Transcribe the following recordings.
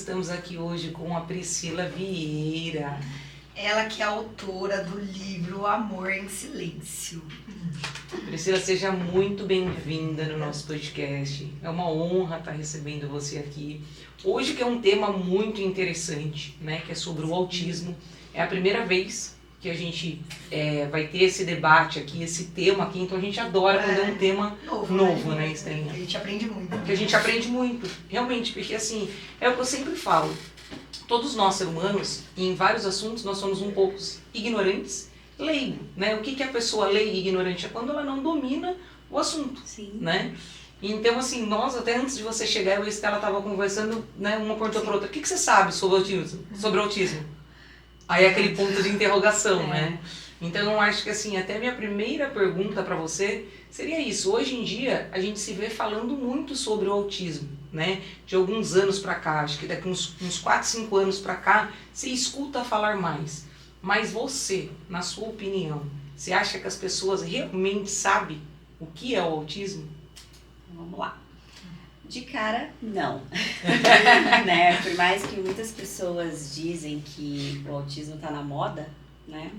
estamos aqui hoje com a Priscila Vieira. Ela que é autora do livro O Amor em Silêncio. Priscila, seja muito bem-vinda no nosso podcast. É uma honra estar recebendo você aqui. Hoje que é um tema muito interessante, né? Que é sobre o autismo. É a primeira vez que a gente vai ter esse debate aqui, esse tema aqui. Então a gente adora quando é um tema novo, né, Estranha? A gente aprende muito. Porque a gente aprende muito, realmente. Porque assim, é o que eu sempre falo. Todos nós, seres humanos, em vários assuntos, nós somos um pouco ignorantes, leigo, né? O que é a pessoa leiga e ignorante? É quando ela não domina o assunto, Sim. né? Então, assim, nós, até antes de você chegar, eu e a Estela tava conversando, né? Uma perguntou para outra, o que você sabe sobre autismo? Sobre autismo? Aí é aquele ponto de interrogação, né? Então, eu acho que, assim, até minha primeira pergunta para você seria isso. Hoje em dia, a gente se vê falando muito sobre o autismo, né? De alguns anos para cá, acho que daqui uns 4, 5 anos para cá, se escuta falar mais. Mas você, na sua opinião, você acha que as pessoas realmente sabem o que é o autismo? Vamos lá. De cara, não. Né? Por mais que muitas pessoas dizem que o autismo está na moda, né?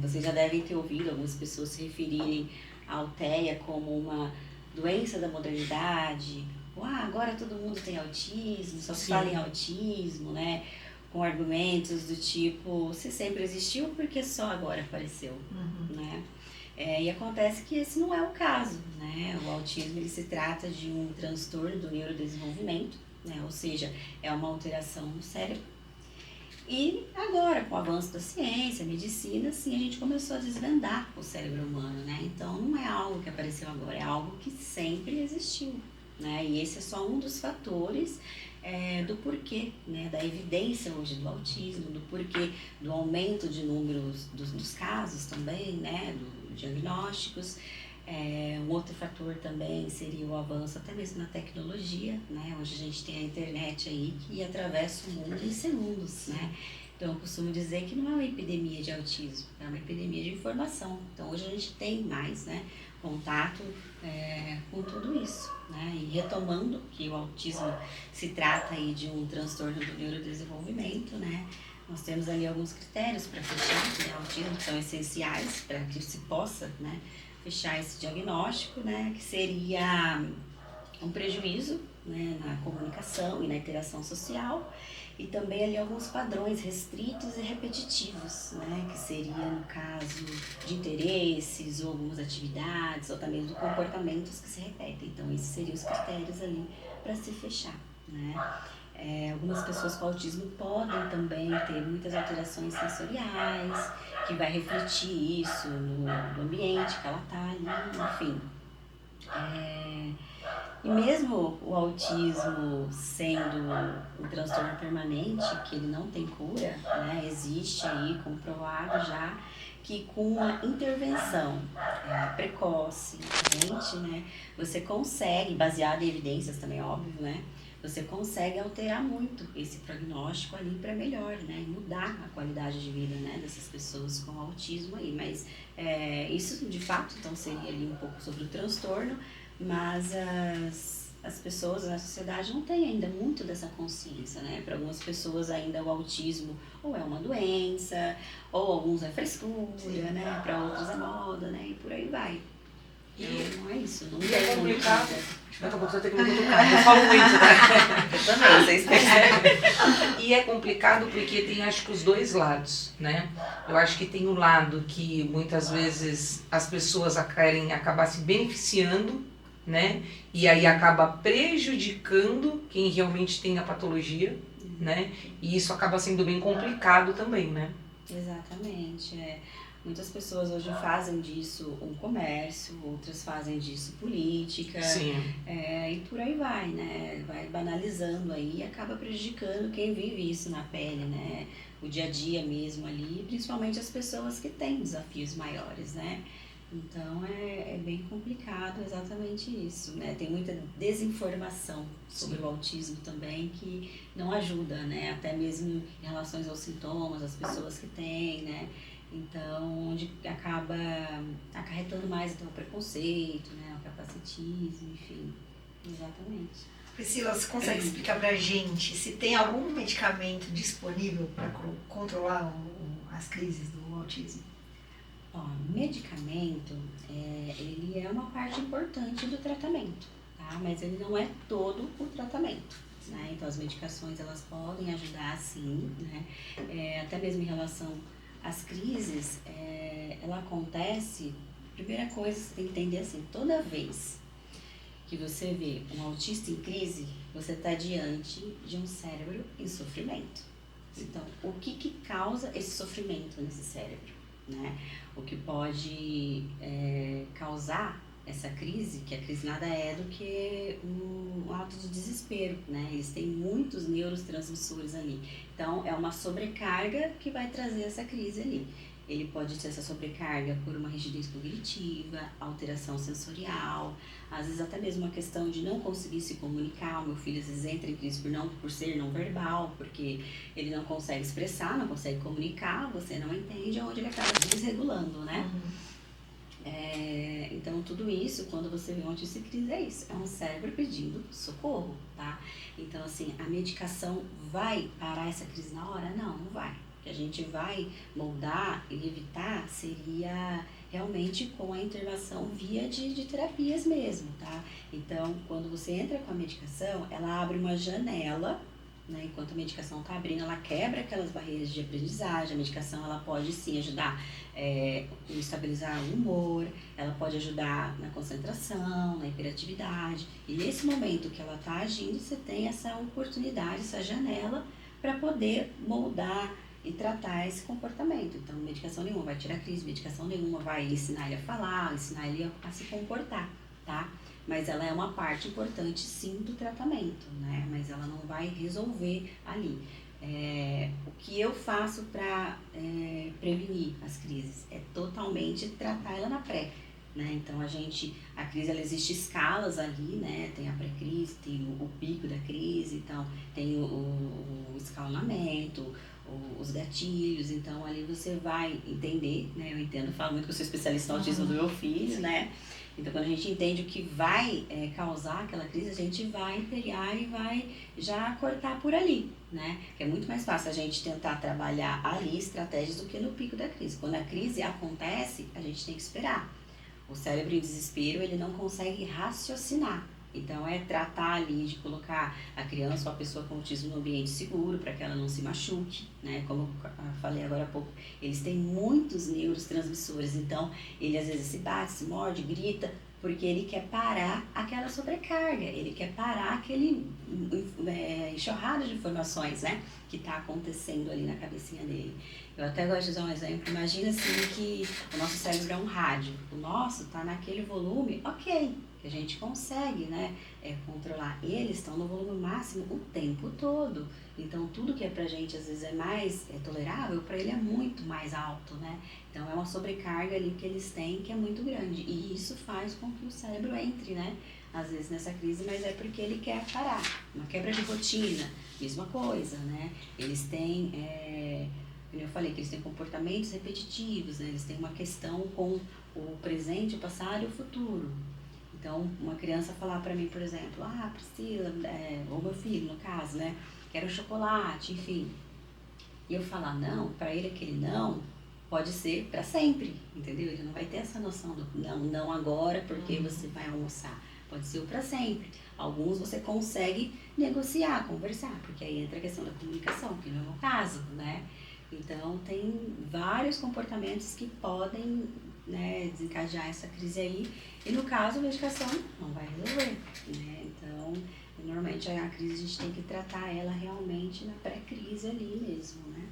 Vocês já devem ter ouvido algumas pessoas se referirem à TEA como uma doença da modernidade. Agora todo mundo tem autismo, só se fala em autismo, né? Com argumentos do tipo, se sempre existiu, porque só agora apareceu, né? E acontece que esse não é o caso, né? O autismo ele se trata de um transtorno do neurodesenvolvimento, né? Ou seja, é uma alteração no cérebro. E agora, com o avanço da ciência, medicina, assim, a gente começou a desvendar o cérebro humano, né? Então não é algo que apareceu agora, é algo que sempre existiu, né? E esse é só um dos fatores do porquê, né? Da evidência hoje do autismo, do porquê do aumento de números dos casos também, né? Dos diagnósticos. Um outro fator também seria o avanço até mesmo na tecnologia, né? Hoje a gente tem a internet aí que atravessa o mundo em segundos, né? Então eu costumo dizer que não é uma epidemia de autismo, é uma epidemia de informação. Então hoje a gente tem mais, né, contato com tudo isso, né? E retomando que o autismo se trata aí de um transtorno do neurodesenvolvimento, né? Nós temos ali alguns critérios para fechar, né, o autismo, que são essenciais para que se possa, né, fechar esse diagnóstico, né, que seria um prejuízo, né, na comunicação e na interação social, e também ali alguns padrões restritos e repetitivos, né, que seria no caso de interesses ou algumas atividades ou também de comportamentos que se repetem. Então esses seriam os critérios ali para se fechar, né. Algumas pessoas com autismo podem também ter muitas alterações sensoriais, que vai refletir isso no ambiente que ela está ali, enfim. E mesmo o autismo sendo um transtorno permanente, que ele não tem cura, né, existe aí comprovado já que com uma intervenção precoce, né, você consegue, baseado em evidências também, óbvio, né, você consegue alterar muito esse prognóstico ali para melhor, né? E mudar a qualidade de vida, né, dessas pessoas com autismo aí. Mas isso de fato então seria ali um pouco sobre o transtorno, mas as pessoas na sociedade não têm ainda muito dessa consciência, né? Para algumas pessoas ainda o autismo ou é uma doença, ou alguns é frescura, né? Para outros é moda, né? E por aí vai. Não é isso, não é complicado. Daqui a pouco você tem que me cutucar. Eu falo muito, né? Eu também, vocês percebem. E é complicado porque tem, acho que, os dois lados, né? Eu acho que tem um lado que muitas vezes as pessoas querem acabar se beneficiando, né? E aí acaba prejudicando quem realmente tem a patologia, né? E isso acaba sendo bem complicado também, né? Exatamente, Muitas pessoas hoje fazem disso um comércio, outras fazem disso política. Sim. E por aí vai, né? Vai banalizando aí e acaba prejudicando quem vive isso na pele, né? O dia a dia mesmo ali, principalmente as pessoas que têm desafios maiores, né? Então é bem complicado exatamente isso, né? Tem muita desinformação sobre o autismo também que não ajuda, né? Até mesmo em relação aos sintomas, as pessoas que têm, né? Então, onde acaba acarretando mais então, o preconceito, né? O capacitismo, enfim. Exatamente. Priscila, você consegue explicar pra gente se tem algum medicamento disponível para controlar as crises do autismo? Ó, medicamento, ele é uma parte importante do tratamento, tá? Mas ele não é todo o tratamento, né? Então, as medicações, elas podem ajudar, sim, né? Até mesmo em relação às crises, ela acontece, primeira coisa, você tem que entender assim, toda vez que você vê um autista em crise, você está diante de um cérebro em sofrimento. Então, o que causa esse sofrimento nesse cérebro, né? O que pode causar essa crise, que a crise nada é do que um ato de desespero, né? Eles têm muitos neurotransmissores ali. Então, é uma sobrecarga que vai trazer essa crise ali. Ele pode ter essa sobrecarga por uma rigidez cognitiva, alteração sensorial, às vezes até mesmo uma questão de não conseguir se comunicar. O meu filho às vezes entra em crise por ser não verbal, porque ele não consegue expressar, não consegue comunicar, você não entende, onde ele acaba se desregulando, né? Então tudo isso, quando você vê um autista em crise, é isso, é um cérebro pedindo socorro, tá? Então assim, a medicação vai parar essa crise na hora? Não, não vai. Que a gente vai moldar e evitar seria realmente com a intervenção via de terapias mesmo, tá? Então, quando você entra com a medicação, ela abre uma janela, né? Enquanto a medicação está abrindo, ela quebra aquelas barreiras de aprendizagem. A medicação, ela pode sim ajudar a estabilizar o humor, ela pode ajudar na concentração, na hiperatividade. E nesse momento que ela está agindo, você tem essa oportunidade, essa janela para poder moldar e tratar esse comportamento. Então, medicação nenhuma vai tirar a crise, medicação nenhuma vai ensinar ele a falar, ensinar ele a se comportar, tá? Mas ela é uma parte importante, sim, do tratamento, né? Mas ela não vai resolver ali. O que eu faço para prevenir as crises é totalmente tratar ela na pré, né? Então, a crise, ela existe escalas ali, né? Tem a pré-crise, tem o pico da crise, então tem o escalonamento, os gatilhos. Então ali você vai entender, né? Eu falo muito que eu sou especialista no autismo do meu filho, né? Então quando a gente entende o que vai causar aquela crise, a gente vai imperiar e vai já cortar por ali, né? Que é muito mais fácil a gente tentar trabalhar ali estratégias do que no pico da crise. Quando a crise acontece, a gente tem que esperar. O cérebro em desespero, ele não consegue raciocinar. Então, tratar ali de colocar a criança ou a pessoa com autismo no ambiente seguro para que ela não se machuque, né? Como eu falei agora há pouco, eles têm muitos neurotransmissores, então ele às vezes se bate, se morde, grita, porque ele quer parar aquela sobrecarga, ele quer parar aquele enxurrada de informações, né? Que está acontecendo ali na cabecinha dele. Eu até gosto de usar um exemplo. Imagina assim que o nosso cérebro é um rádio, o nosso está naquele volume, ok, que a gente consegue, né, controlar. Eles estão no volume máximo o tempo todo. Então, tudo que pra gente às vezes é mais tolerável, para ele é muito mais alto, né? Então, é uma sobrecarga ali que eles têm que é muito grande. E isso faz com que o cérebro entre, né, às vezes nessa crise, mas é porque ele quer parar. Uma quebra de rotina, mesma coisa, né? Eles têm, como eu falei, que eles têm comportamentos repetitivos, né? Eles têm uma questão com o presente, o passado e o futuro. Então, uma criança falar pra mim, por exemplo, Priscila, ou meu filho, no caso, né? Quero chocolate, enfim. E eu falar não, pra ele aquele não pode ser pra sempre, entendeu? Ele não vai ter essa noção do não agora porque você vai almoçar. Pode ser o pra sempre. Alguns você consegue negociar, conversar, porque aí entra a questão da comunicação, que não é o meu caso, né? Então, tem vários comportamentos que podem, né, desencadear essa crise aí. E no caso, a medicação não vai resolver, né? Então, normalmente a crise a gente tem que tratar ela realmente na pré-crise ali mesmo, né?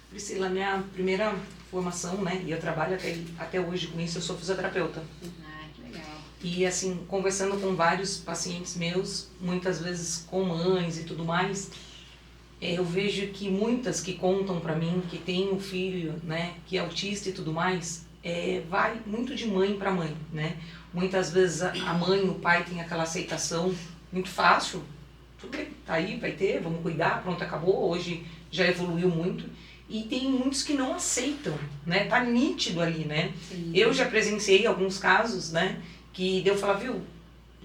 Priscila, minha primeira formação, né, e eu trabalho até hoje com isso, eu sou fisioterapeuta. Que legal. E assim, conversando com vários pacientes meus, muitas vezes com mães e tudo mais, eu vejo que muitas que contam pra mim que tem um filho, né, que é autista e tudo mais, vai muito de mãe para mãe, né? Muitas vezes a mãe e o pai têm aquela aceitação muito fácil, tudo bem, tá aí, vai ter, vamos cuidar, pronto, acabou, hoje já evoluiu muito. E tem muitos que não aceitam, né? Tá nítido ali, né? Sim. Eu já presenciei alguns casos, né, que eu falar, viu,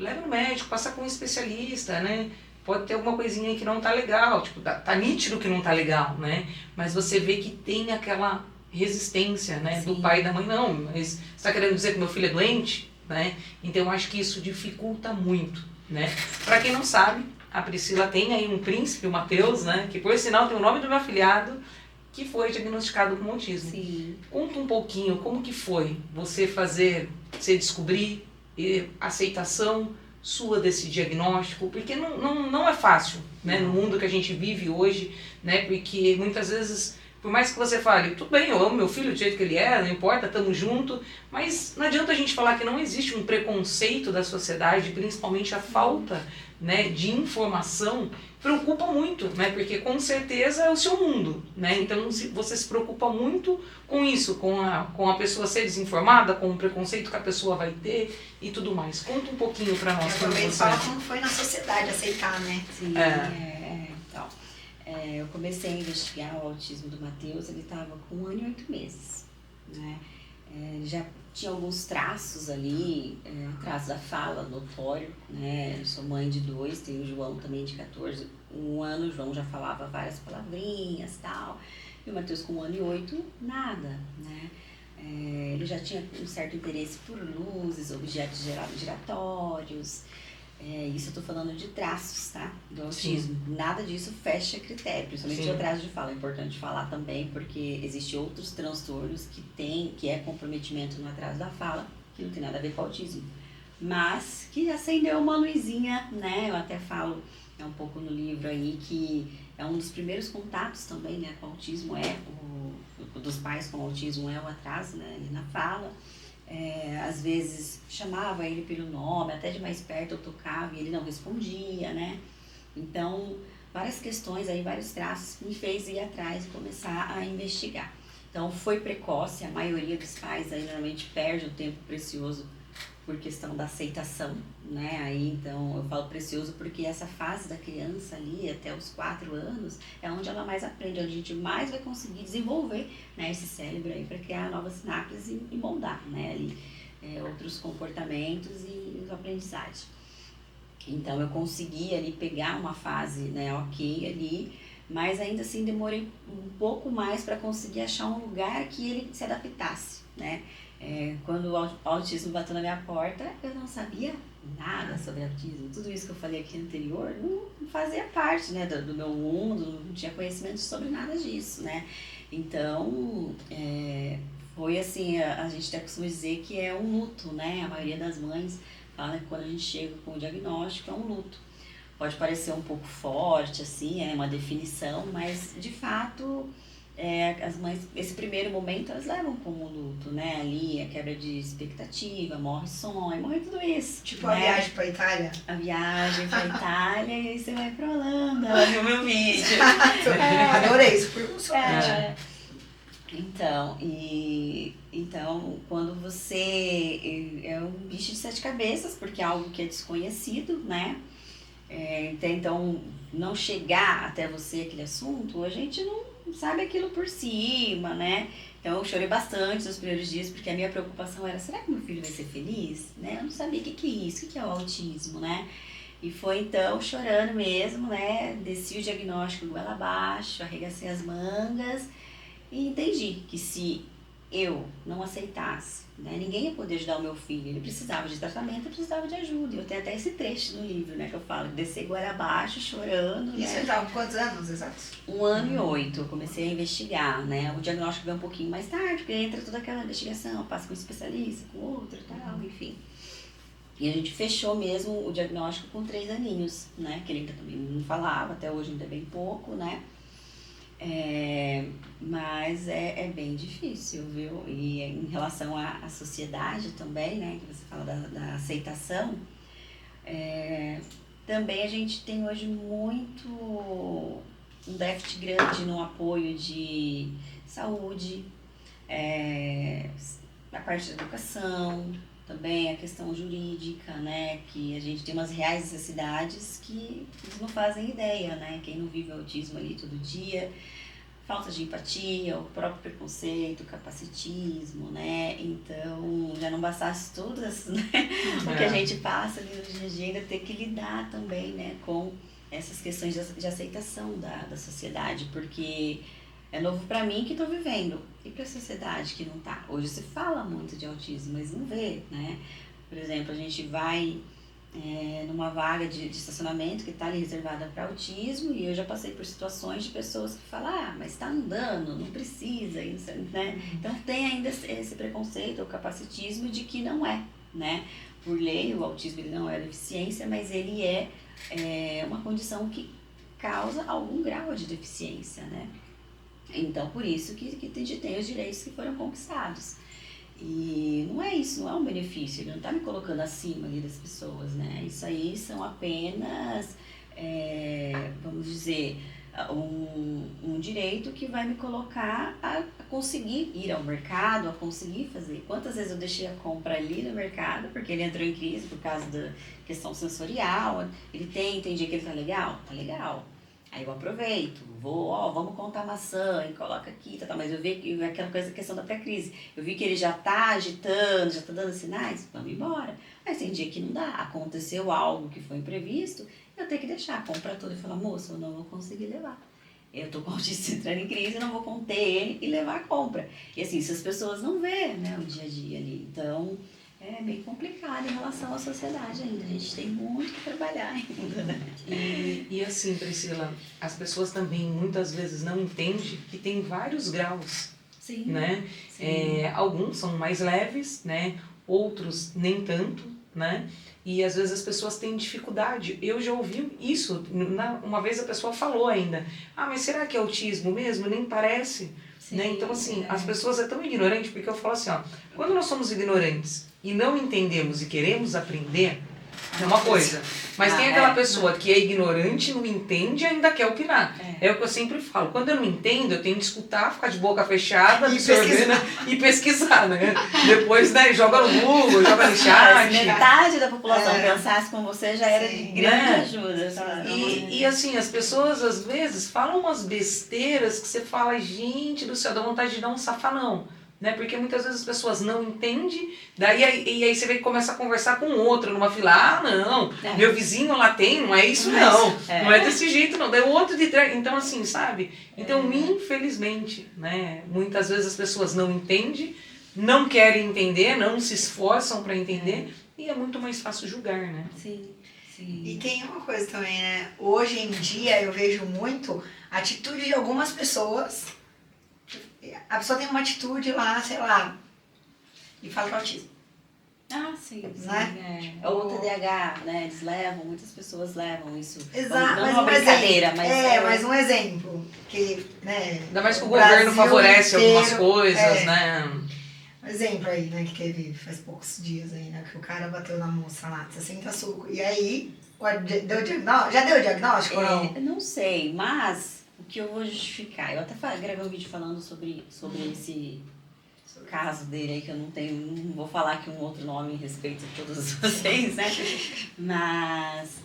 leva no médico, passa com um especialista, né? Pode ter alguma coisinha aí que não tá legal, tipo, tá nítido que não tá legal, né? Mas você vê que tem aquela resistência, né? Sim. Do pai e da mãe, não, mas você tá querendo dizer que meu filho é doente, né? Então eu acho que isso dificulta muito, né? Pra quem não sabe, a Priscila tem aí um príncipe, o Matheus, né? Que por sinal tem o nome do meu afilhado, que foi diagnosticado com autismo. Sim. Conta um pouquinho como que foi você descobrir a aceitação sua desse diagnóstico, porque não é fácil, né, no mundo que a gente vive hoje, né, porque muitas vezes, por mais que você fale, tudo bem, eu amo meu filho do jeito que ele é, não importa, estamos juntos, mas não adianta a gente falar que não existe um preconceito da sociedade, principalmente a falta, né, de informação, preocupa muito, né, porque com certeza é o seu mundo, né, então você se preocupa muito com isso, com a pessoa ser desinformada, com o preconceito que a pessoa vai ter e tudo mais. Conta um pouquinho pra nós. Também fala como foi na sociedade aceitar, né? Sim, então, eu comecei a investigar o autismo do Matheus, ele estava com 1 ano e 8 meses, né? Já tinha alguns traços ali, traços da fala, notório, né? Eu sou mãe de 2, tenho o João também de 14. 1 ano, o João já falava várias palavrinhas e tal. E o Matheus com 1 ano e 8, nada, né? Ele já tinha um certo interesse por luzes, objetos giratórios. Isso eu tô falando de traços, tá? Do autismo. Sim. Nada disso fecha critério, principalmente o atraso de fala. É importante falar também, porque existem outros transtornos que é comprometimento no atraso da fala, que não tem nada a ver com o autismo. Mas que acendeu uma luzinha, né? Eu até falo um pouco no livro aí que é um dos primeiros contatos também, né, com o autismo, dos pais com o autismo é o atraso, né, na fala. Às vezes chamava ele pelo nome, até de mais perto eu tocava e ele não respondia, né? Então, várias questões aí, vários traços me fez ir atrás e começar a investigar. Então, foi precoce, a maioria dos pais aí normalmente perde um tempo precioso por questão da aceitação, né? Aí, então, eu falo precioso porque essa fase da criança ali, até os 4 anos, é onde ela mais aprende, onde a gente mais vai conseguir desenvolver, né, esse cérebro aí para criar novas sinapses e moldar, né, ali, outros comportamentos e aprendizagem. Então, eu consegui ali pegar uma fase, né, ok ali, mas ainda assim demorei um pouco mais para conseguir achar um lugar que ele se adaptasse, né? Quando o autismo bateu na minha porta, eu não sabia nada sobre autismo. Tudo isso que eu falei aqui anterior não fazia parte, né, do meu mundo, não tinha conhecimento sobre nada disso, né? Então, foi assim, a gente até costuma dizer que é um luto, né? A maioria das mães fala que quando a gente chega com o diagnóstico é um luto. Pode parecer um pouco forte, assim, é uma definição, mas de fato... as mães, esse primeiro momento, elas levam como luto, né? Ali, a quebra de expectativa, morre sonho, morre tudo isso. Tipo, né? a viagem pra Itália? A viagem pra Itália e aí você vai pra Holanda, olha o meu vídeo. Adorei, super emocionante. Então, quando você... É um bicho de 7 cabeças, porque é algo que é desconhecido, né? Então, não chegar até você aquele assunto, a gente não sabe aquilo por cima, né? Então eu chorei bastante nos primeiros dias, porque a minha preocupação era, será que meu filho vai ser feliz? Né? Eu não sabia o que é isso, o que é o autismo, né? E foi então, chorando mesmo, né? Desci o diagnóstico goela abaixo, arregacei as mangas e entendi que se eu não aceitasse, né, ninguém ia poder ajudar o meu filho, ele precisava de tratamento, eu precisava de ajuda. Eu tenho até esse trecho no livro, né, que eu falo, descer goela abaixo, chorando. E você estava com quantos anos exatos? 1 ano e 8, eu comecei a investigar, né, o diagnóstico veio um pouquinho mais tarde, porque entra toda aquela investigação, passa com um especialista, com outro e tal, enfim. E a gente fechou mesmo o diagnóstico com 3 aninhos, né, que ele ainda também não falava, até hoje ainda é bem pouco, né. Mas é bem difícil, viu? E em relação à sociedade também, né, que você fala da aceitação, também a gente tem hoje muito um déficit grande no apoio de saúde, a parte da educação, também a questão jurídica, né, que a gente tem umas reais necessidades que eles não fazem ideia, né, quem não vive o autismo ali todo dia, falta de empatia, o próprio preconceito, o capacitismo, né? Então, já não bastasse tudo isso, né? O que a gente passa ali no dia a dia, ainda ter que lidar também, né, com essas questões de aceitação da sociedade, porque é novo para mim que estou vivendo, e para a sociedade que não tá. Hoje se fala muito de autismo, mas não vê, né? Por exemplo, a gente vai numa vaga de estacionamento que está ali reservada para autismo, e eu já passei por situações de pessoas que falam, mas está andando, não precisa, isso, né? Então tem ainda esse preconceito, o capacitismo de que não é, né? Por lei, o autismo ele não é deficiência, mas ele é uma condição que causa algum grau de deficiência, né? Então, por isso que a gente tem os direitos que foram conquistados. E não é isso, não é um benefício, ele não está me colocando acima ali das pessoas, né? Isso aí são apenas, vamos dizer, um direito que vai me colocar a conseguir ir ao mercado, a conseguir fazer. Quantas vezes eu deixei a compra ali no mercado, porque ele entrou em crise por causa da questão sensorial, ele tem dia que ele tá legal? Tá legal. Aí eu aproveito, vamos contar maçã e coloca aqui, mas eu vi aquela coisa, questão da pré-crise. Eu vi que ele já tá agitando, já tá dando sinais, vamos embora. Mas tem dia que não dá, aconteceu algo que foi imprevisto, eu tenho que deixar a compra toda e falar, moça, eu não vou conseguir levar. Eu tô com o autista entrando em crise, eu não vou conter ele e levar a compra. E assim, se as pessoas não vêem, né, o dia a dia ali, então é bem complicado em relação à sociedade ainda. A gente tem muito que trabalhar ainda, né? E assim, Priscila, as pessoas também muitas vezes não entendem que tem vários graus, Sim. né? Sim. Alguns são mais leves, né? Outros nem tanto, né? E às vezes as pessoas têm dificuldade. Eu já ouvi isso, uma vez a pessoa falou ainda, mas será que é autismo mesmo? Nem parece. Sim, né? Então assim, as pessoas é tão ignorante, porque eu falo assim, quando nós somos ignorantes e não entendemos e queremos aprender, é uma coisa. Mas tem aquela pessoa que é ignorante, não entende e ainda quer opinar. É o que eu sempre falo. Quando eu não entendo, eu tenho que escutar, ficar de boca fechada, absorvendo e pesquisar, né? Depois, né, joga no Google, joga no chat. Metade da população pensasse como você já era de grande ajuda. E assim, as pessoas às vezes falam umas besteiras que você fala, gente do céu, dá vontade de dar um safanão. Né? Porque muitas vezes as pessoas não entendem, e aí você vem começa a conversar com outro numa fila, não, meu vizinho lá tem, não é isso não é desse jeito não, daí o outro de trás, então assim, sabe? Então, infelizmente, né, muitas vezes as pessoas não entendem, não querem entender, não se esforçam para entender, e é muito mais fácil julgar, né? Sim. E tem uma coisa também, né, hoje em dia eu vejo muito a atitude de algumas pessoas. A pessoa tem uma atitude lá, sei lá, e fala que é autismo. Sim. Né? Ou o TDAH, né? Eles levam, muitas pessoas levam isso. Exato, não uma brincadeira, mas... mas um exemplo. Que, né, ainda mais que o governo favorece inteiro, algumas coisas, né? Um exemplo aí, né, que teve faz poucos dias aí, né, que o cara bateu na moça lá, 60 suco. E aí, já deu o diagnóstico ou não? Não sei, mas... O que eu vou justificar? Eu até gravei um vídeo falando sobre esse caso dele aí, que eu não vou falar aqui um outro nome em respeito a todos vocês, né? Mas,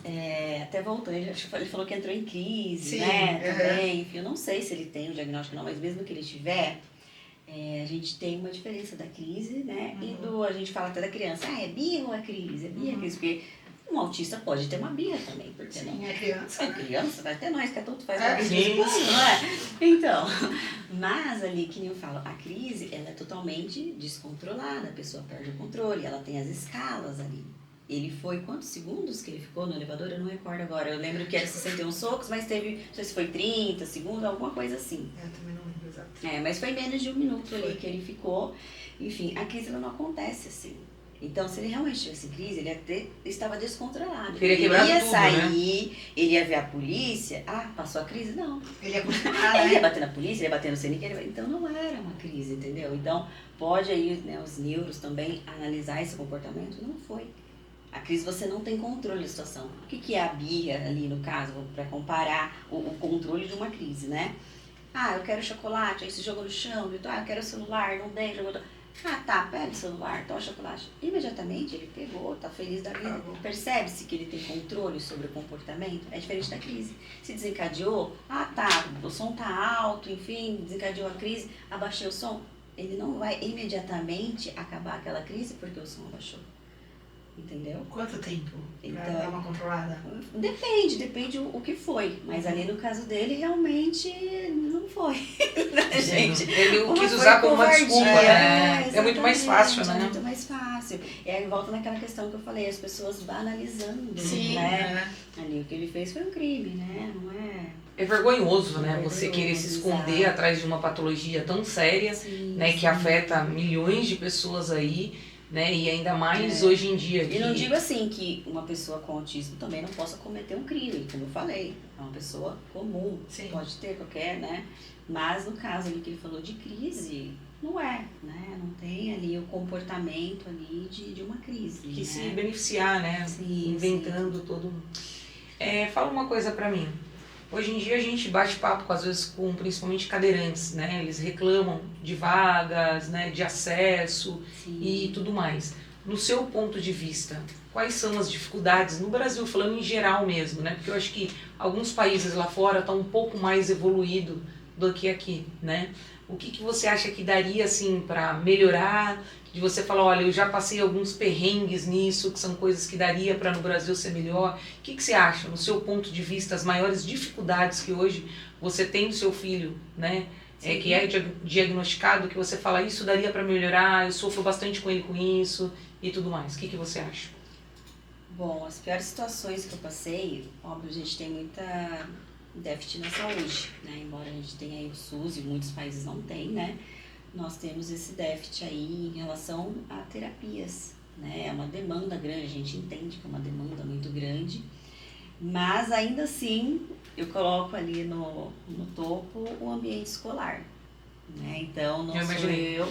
até voltando, ele falou que entrou em crise, né? Também, enfim, eu não sei se ele tem o diagnóstico ou não, mas mesmo que ele tiver, a gente tem uma diferença da crise, né? E a gente fala até da criança, é birra ou é crise? É birra, crise, porque um autista pode ter uma birra também, porque não? É criança. É criança, vai ter nós, que adulto faz uma birra, não é? Então, mas ali, que nem eu falo, a crise, ela é totalmente descontrolada, a pessoa perde o controle, ela tem as escalas ali. Ele foi, quantos segundos que ele ficou no elevador? Eu não recordo agora. Eu lembro que era 61 socos, mas teve, não sei se foi 30 segundos, alguma coisa assim. Eu também não lembro exato. Mas foi menos de 1 minuto ali que ele ficou. Enfim, a crise ela não acontece assim. Então, se ele realmente tivesse crise, ele estava descontrolado. Ele ia sair, ele ia ver a polícia. Passou a crise? Não. Ele ia ele ia bater na polícia, ele ia bater no CNI. Então, não era uma crise, entendeu? Então, pode aí, né, os neuros também analisar esse comportamento. Não foi. A crise você não tem controle da situação. O que é a birra ali, no caso, para comparar o controle de uma crise, né? Eu quero chocolate, aí se jogou no chão, gritou, eu quero o celular, não dei, jogou... Ah, tá, pega o celular, toma chocolate. Imediatamente ele pegou, tá feliz da vida. Percebe-se que ele tem controle sobre o comportamento. É diferente da crise. Se desencadeou, ah, tá, o som tá alto, enfim, desencadeou a crise, abaixei o som. Ele não vai imediatamente acabar aquela crise porque o som abaixou. Entendeu? Quanto tempo pra Então, dar uma controlada? Depende o que foi. Mas ali no caso dele, realmente não foi. Né, gente? Ele Uma quis foi usar como uma covardia. desculpa, né? É muito mais Exatamente, fácil, né? É muito mais fácil. E aí volta naquela questão que eu falei, as pessoas banalizando, Sim, né? Ali o que ele fez foi um crime, né? Não é... É vergonhoso, né? É Você querer se vergonhoso, esconder exato. atrás de uma patologia tão séria, Sim, né? Que sim. afeta milhões de pessoas aí, né? E ainda mais hoje em dia. E não digo assim que uma pessoa com autismo também não possa cometer um crime, como eu falei. É uma pessoa comum, Sim. pode ter qualquer, né? Mas no caso ali que ele falou de crise, não é, né? Não tem ali o comportamento ali de uma crise. Que né? se beneficiar, né? Sim, Inventando todo. Fala uma coisa pra mim. Hoje em dia a gente bate papo às vezes com principalmente cadeirantes, né? Eles reclamam de vagas, né? De acesso Sim. e tudo mais. No seu ponto de vista, quais são as dificuldades no Brasil, falando em geral mesmo, né? Porque eu acho que alguns países lá fora estão um pouco mais evoluído do que aqui, né? O que você acha que daria assim para melhorar? De você falar, olha, eu já passei alguns perrengues nisso, que são coisas que daria para no Brasil ser melhor. O que você acha, no seu ponto de vista, as maiores dificuldades que hoje você tem do seu filho, né? Que é diagnosticado, que você fala, isso daria para melhorar, eu sofro bastante com ele com isso e tudo mais. O que você acha? Bom, as piores situações que eu passei, óbvio, a gente tem muita déficit na saúde, né? Embora a gente tenha aí o SUS e muitos países não têm, né? Nós temos esse déficit aí em relação a terapias, né? É uma demanda grande, a gente entende que é uma demanda muito grande, mas ainda assim eu coloco ali no topo o ambiente escolar, né? Então não sou eu,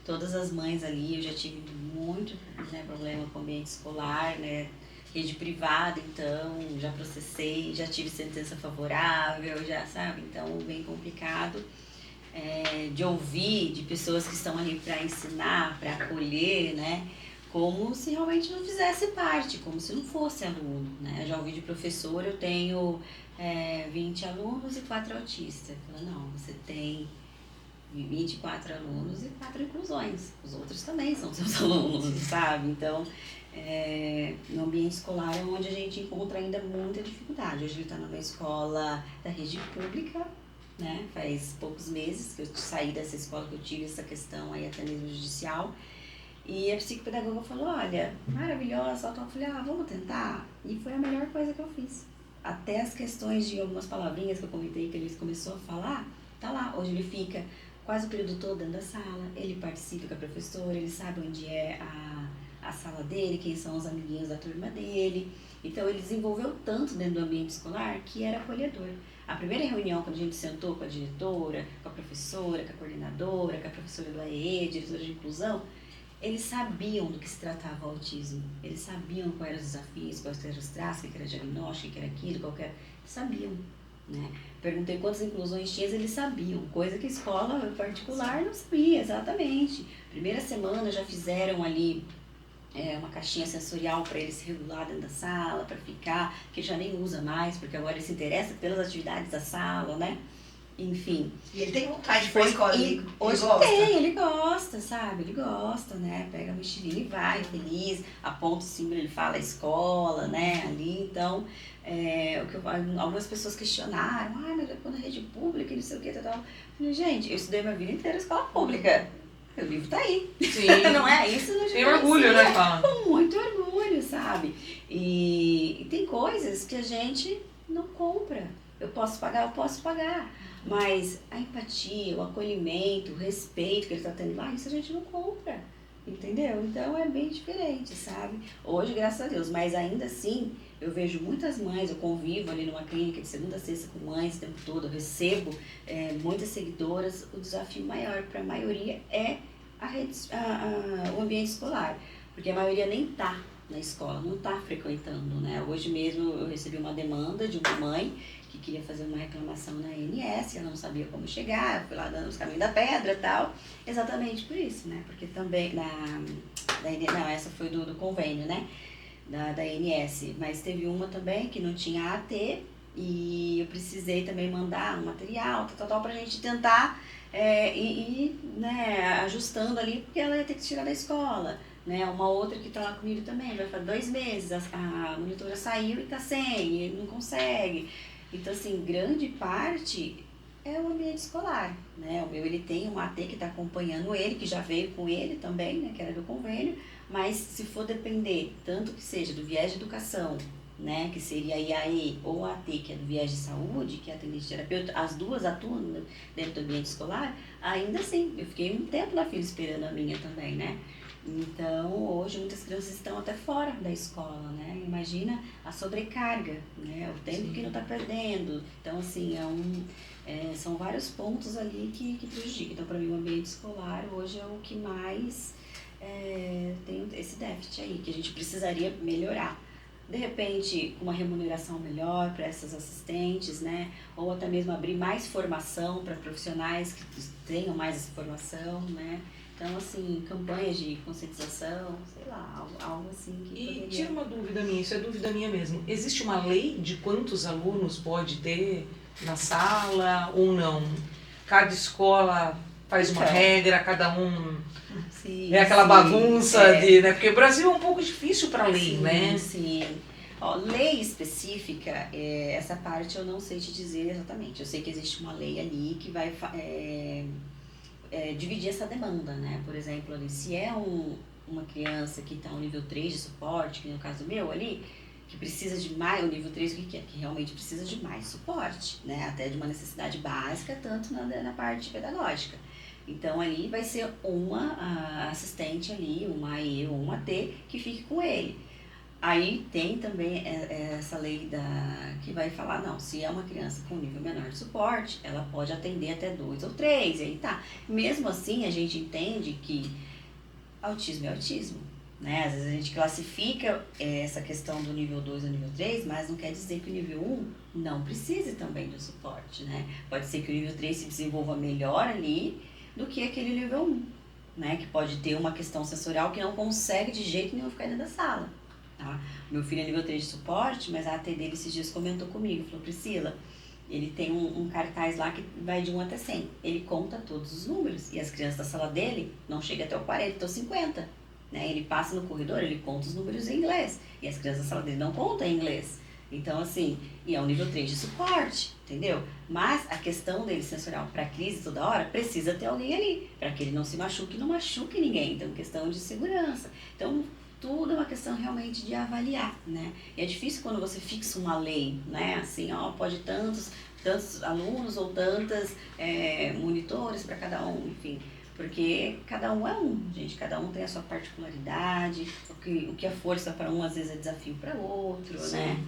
todas as mães ali, eu já tive muito, né, problema com o ambiente escolar, né? Rede privada, então, já processei, já tive sentença favorável, já sabe, então bem complicado. De ouvir de pessoas que estão ali para ensinar, para acolher, né? Como se realmente não fizesse parte, como se não fosse aluno, né? Eu já ouvi de professor, eu tenho 20 alunos e 4 autistas. Fala, não, você tem 24 alunos e 4 inclusões. Os outros também são seus alunos, sabe? Então, no ambiente escolar é onde a gente encontra ainda muita dificuldade. Hoje ele está numa escola da rede pública, né? Faz poucos meses que eu saí dessa escola, que eu tive essa questão aí até mesmo judicial. E a psicopedagoga falou, olha, maravilhosa, eu falei, vamos tentar. E foi a melhor coisa que eu fiz. Até as questões de algumas palavrinhas que eu comentei que ele começou a falar, tá lá. Hoje ele fica quase o período todo dentro da sala, ele participa com a professora, ele sabe onde é a sala dele, quem são os amiguinhos da turma dele. Então ele desenvolveu tanto dentro do ambiente escolar que era acolhedor. A primeira reunião, quando a gente sentou com a diretora, com a professora, com a coordenadora, com a professora do AEE, diretora de inclusão, eles sabiam do que se tratava o autismo. Eles sabiam quais eram os desafios, quais eram os traços, o que era diagnóstico, o que era aquilo, qualquer... Sabiam, né? Perguntei quantas inclusões tinha, eles sabiam. Coisa que a escola particular não sabia, exatamente. Primeira semana já fizeram ali uma caixinha sensorial para ele se regular dentro da sala, para ficar, que já nem usa mais, porque agora ele se interessa pelas atividades da sala, né? Enfim. E ele tem vontade de ir pra escola, ele hoje gosta. ele gosta, sabe? Ele gosta, né? Pega a mochilinha e vai, feliz, aponta o símbolo, ele fala a escola, né? Ali, então, algumas pessoas questionaram, mas quando a rede pública, não sei o que, tal. Eu falei, gente, eu estudei minha vida inteira em escola pública. O livro tá aí. Sim. Não é isso? Não tem orgulho, né, fala? Com muito orgulho, sabe? E tem coisas que a gente não compra. Eu posso pagar. Mas a empatia, o acolhimento, o respeito que ele está tendo lá, isso a gente não compra. Entendeu? Então é bem diferente, sabe? Hoje, graças a Deus, mas ainda assim, eu vejo muitas mães, eu convivo ali numa clínica de segunda a sexta com mães o tempo todo, eu recebo muitas seguidoras. O desafio maior para a maioria é o ambiente escolar, porque a maioria nem está na escola, não está frequentando, né? Hoje mesmo eu recebi uma demanda de uma mãe que queria fazer uma reclamação na ANS, ela não sabia como chegar, eu fui lá dando os caminhos da pedra e tal, exatamente por isso, né? Porque também, não, essa foi do convênio, né? Da ANS, mas teve uma também que não tinha AT, e eu precisei também mandar um material, pra gente tentar ir, né, ajustando ali, porque ela ia ter que tirar da escola. Né, uma outra que está lá comigo também, vai fazer 2 meses, a monitora saiu e está sem, e não consegue. Então, assim, grande parte é o ambiente escolar, né? O meu, ele tem um AT que está acompanhando ele, que já veio com ele também, né, que era do convênio, mas se for depender, tanto que seja do viés de educação, né, que seria a IAE, ou a AT, que é do viés de saúde, que é atendente terapeuta, as duas atuam dentro do ambiente escolar, ainda assim, eu fiquei um tempo na fila esperando a minha também, né? Então, hoje muitas crianças estão até fora da escola, né? Imagina a sobrecarga, né? O tempo que não está perdendo. Então, assim, são vários pontos ali que prejudicam. Então, para mim, o ambiente escolar hoje é o que mais tem esse déficit aí, que a gente precisaria melhorar. De repente, uma remuneração melhor para essas assistentes, né? Ou até mesmo abrir mais formação para profissionais que tenham mais essa formação, né? Então, assim, campanhas de conscientização, sei lá, algo assim que poderia... E tira uma dúvida minha, isso é dúvida minha mesmo. Existe uma lei de quantos alunos pode ter na sala ou não? Cada escola faz uma regra, cada um... Sim, aquela bagunça de... né? Porque o Brasil é um pouco difícil para lei, sim, né? Sim. Ó, lei específica, essa parte eu não sei te dizer exatamente. Eu sei que existe uma lei ali que vai... dividir essa demanda, né? Por exemplo, ali, se é uma criança que está no nível 3 de suporte, que no caso meu ali, que precisa de mais, o nível 3 o que é? Que realmente precisa de mais suporte, né? Até de uma necessidade básica, tanto na parte pedagógica. Então, ali vai ser uma assistente ali, uma AE ou uma AT, que fique com ele. Aí tem também essa lei que vai falar, não, se é uma criança com nível menor de suporte, ela pode atender até 2 ou 3, e aí tá. Mesmo assim, a gente entende que autismo é autismo, né? Às vezes a gente classifica essa questão do nível 2 ao nível 3, mas não quer dizer que o nível 1 não precise também do suporte, né? Pode ser que o nível 3 se desenvolva melhor ali do que aquele nível 1, né? Que pode ter uma questão sensorial que não consegue de jeito nenhum ficar dentro da sala. Tá? Meu filho é nível 3 de suporte, mas a AT dele esses dias comentou comigo, falou, Priscila, ele tem um cartaz lá que vai de 1 até 100, ele conta todos os números, e as crianças da sala dele não chegam até o 40, até o 50, né? Ele passa no corredor, ele conta os números em inglês, e as crianças da sala dele não contam em inglês. Então, assim, e é um nível 3 de suporte, entendeu? Mas a questão dele sensorial para crise toda hora, precisa ter alguém ali, para que ele não se machuque e não machuque ninguém, então questão de segurança. Então, tudo é uma questão realmente de avaliar, né? E é difícil quando você fixa uma lei, né? Assim, ó, pode tantos alunos ou tantas monitores para cada um, enfim. Porque cada um é um, gente. Cada um tem a sua particularidade. O que é força para um, às vezes, é desafio para outro, Sim. né?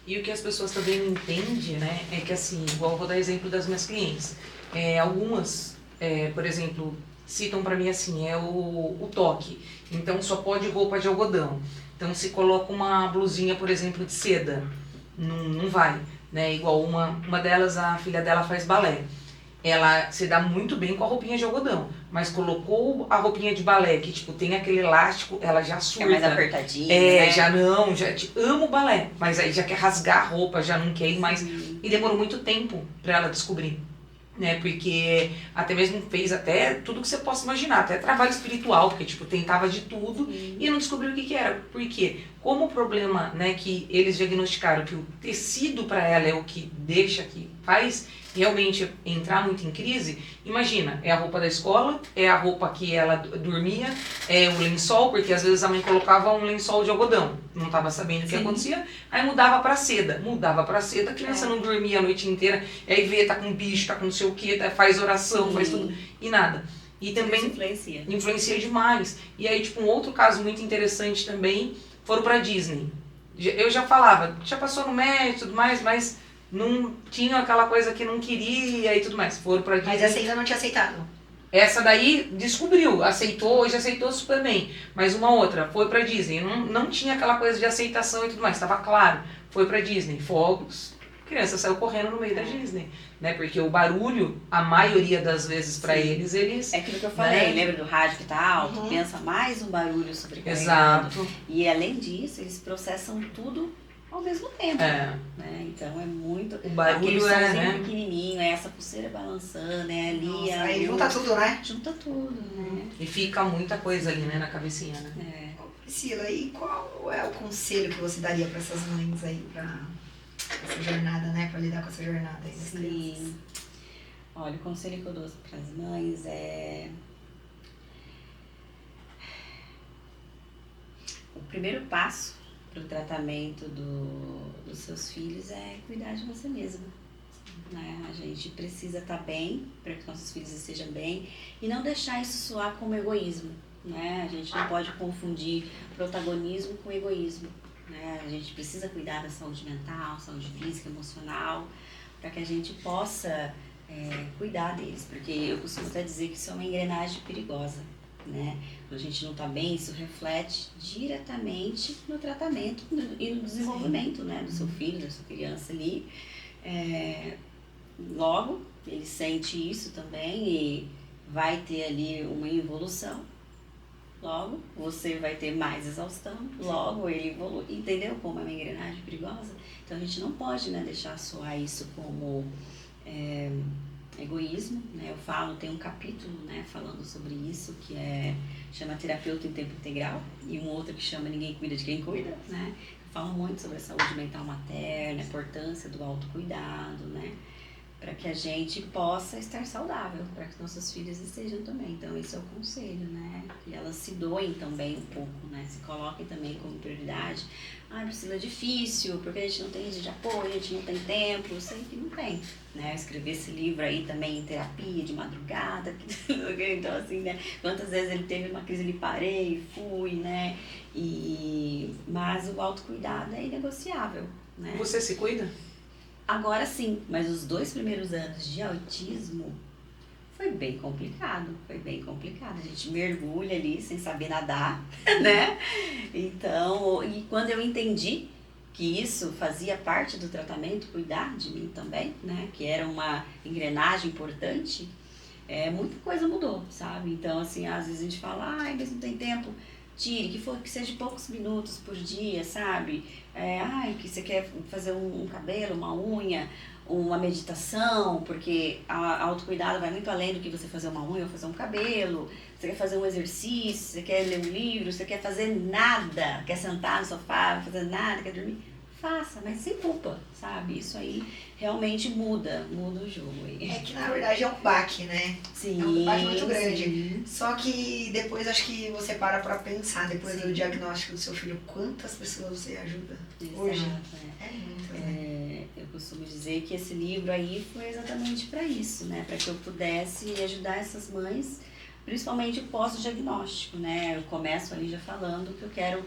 E o que as pessoas também não entendem, né? É que, assim, igual eu vou dar exemplo das minhas clientes. Algumas, por exemplo... citam para mim assim, o toque. Então só pode roupa de algodão. Então se coloca uma blusinha, por exemplo, de seda, não vai. Né? Igual uma delas, a filha dela faz balé. Ela se dá muito bem com a roupinha de algodão, mas colocou a roupinha de balé, que tipo, tem aquele elástico, ela já surta. É mais apertadinha, né? Amo balé, mas aí já quer rasgar a roupa, já não quer ir mais. E demorou muito tempo para ela descobrir. Né, porque até mesmo fez até tudo que você possa imaginar, até trabalho espiritual, porque tipo, tentava de tudo e não descobriu o que era. Por quê? Como o problema, né, que eles diagnosticaram que o tecido para ela é o que deixa, que faz realmente entrar muito em crise, imagina, é a roupa da escola, é a roupa que ela dormia, é o lençol, porque às vezes a mãe colocava um lençol de algodão, não estava sabendo o que acontecia, aí mudava para seda, a criança não dormia a noite inteira, aí vê, tá com bicho, tá com não sei o que, faz oração, faz tudo, e nada. E também influencia demais. E aí, tipo, um outro caso muito interessante também, foram pra Disney. Eu já falava, já passou no médico e tudo mais, mas não tinha aquela coisa que não queria e tudo mais. Foram pra Disney. Mas essa ainda não tinha aceitado? Essa daí descobriu, aceitou, hoje aceitou super bem. Mas uma outra, foi pra Disney, não tinha aquela coisa de aceitação e tudo mais, estava claro. Foi pra Disney, fogos, a criança saiu correndo no meio da Disney, né? Porque o barulho, a maioria das vezes pra eles É aquilo que eu falei, né? lembra do rádio que tá alto? Pensa mais um barulho sobrecarregado. Exato. E além disso, eles processam tudo ao mesmo tempo. Né? Então é muito. O barulho aquele né? pequenininho, é essa pulseira balançando, é ali. Nossa, aí junta tudo, né? Junta tudo, né? E fica muita coisa ali, né, na cabecinha, né? Priscila, e qual é o conselho que você daria para essas mães aí, para essa jornada, né? Para lidar com essa jornada aí das crianças? Sim. Olha, o conselho que eu dou para as mães é. O primeiro passo para o tratamento dos seus filhos é cuidar de você mesma. Né? A gente precisa estar bem para que nossos filhos estejam bem e não deixar isso soar como egoísmo. Né? A gente não pode confundir protagonismo com egoísmo. Né? A gente precisa cuidar da saúde mental, saúde física, emocional, para que a gente possa cuidar deles. Porque eu costumo até dizer que isso é uma engrenagem perigosa. Né? Quando a gente não está bem, isso reflete diretamente no tratamento e no desenvolvimento, né, do seu filho, da sua criança ali. Logo, ele sente isso também e vai ter ali uma involução. Logo, você vai ter mais exaustão. Logo, ele evolui. Entendeu como é uma engrenagem perigosa? Então, a gente não pode, né, deixar soar isso como egoísmo, né? Eu falo, tem um capítulo, né, falando sobre isso, que chama Terapeuta em Tempo Integral, e um outro que chama Ninguém Cuida de Quem Cuida, né? Eu falo muito sobre a saúde mental materna, a importância do autocuidado, né? Para que a gente possa estar saudável, para que nossos filhos estejam também. Então, esse é o conselho, né? Que elas se doem também um pouco, né? Se coloquem também como prioridade. Priscila, é difícil, porque a gente não tem rede de apoio, a gente não tem tempo. Eu sei que não tem, né? Eu escrevi esse livro aí também em terapia, de madrugada. Então, assim, né? Quantas vezes ele teve uma crise, ele parei, fui, né? Mas o autocuidado é inegociável, né? Você se cuida? Agora sim, mas os 2 primeiros anos de autismo foi bem complicado, A gente mergulha ali sem saber nadar, né? Então, e quando eu entendi que isso fazia parte do tratamento, cuidar de mim também, né? Que era uma engrenagem importante, muita coisa mudou, sabe? Então, assim, às vezes a gente fala, mas não tem tempo. Tire, que seja poucos minutos por dia, sabe? Que você quer fazer um cabelo, uma unha, uma meditação, porque a autocuidado vai muito além do que você fazer uma unha ou fazer um cabelo. Você quer fazer um exercício, você quer ler um livro, você quer fazer nada, quer sentar no sofá, fazer nada, quer dormir. Faça, mas sem culpa, sabe? Isso aí realmente muda o jogo aí. É que na verdade é um baque, né? Sim, é um baque muito grande. Sim. Só que depois acho que você para pra pensar, depois do diagnóstico do seu filho, quantas pessoas você ajuda hoje. É muito, né? Eu costumo dizer que esse livro aí foi exatamente para isso, né? Para que eu pudesse ajudar essas mães, principalmente pós-diagnóstico, né? Eu começo ali já falando que eu quero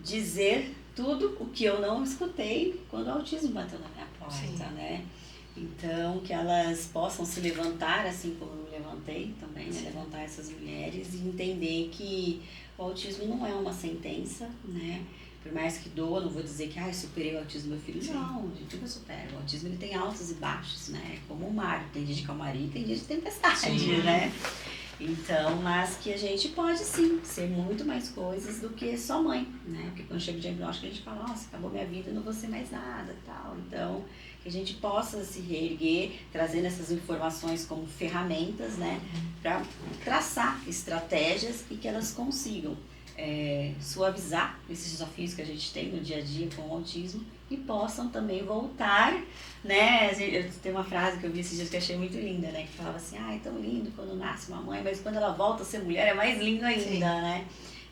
dizer tudo o que eu não escutei quando o autismo bateu na minha porta, né? Então, que elas possam se levantar, assim como eu me levantei também, né? Levantar essas mulheres e entender que o autismo não é uma sentença, né? Por mais que doa, não vou dizer que superei o autismo do meu filho. Sim. Não, a gente nunca supera. O autismo ele tem altos e baixos, né? Como o mar, tem dia de calmaria e tem dia de tempestade, sim, né? Então, mas que a gente pode sim ser muito mais coisas do que só mãe, né? Porque quando chega o diagnóstico a gente fala, nossa, acabou minha vida, não vou ser mais nada, tal. Então, que a gente possa se reerguer, trazendo essas informações como ferramentas, né? Para traçar estratégias e que elas consigam suavizar esses desafios que a gente tem no dia a dia com o autismo e possam também voltar, né? Tem uma frase que eu vi esses dias que eu achei muito linda, né? Que falava assim, é tão lindo quando nasce uma mãe, mas quando ela volta a ser mulher é mais lindo ainda, sim, né?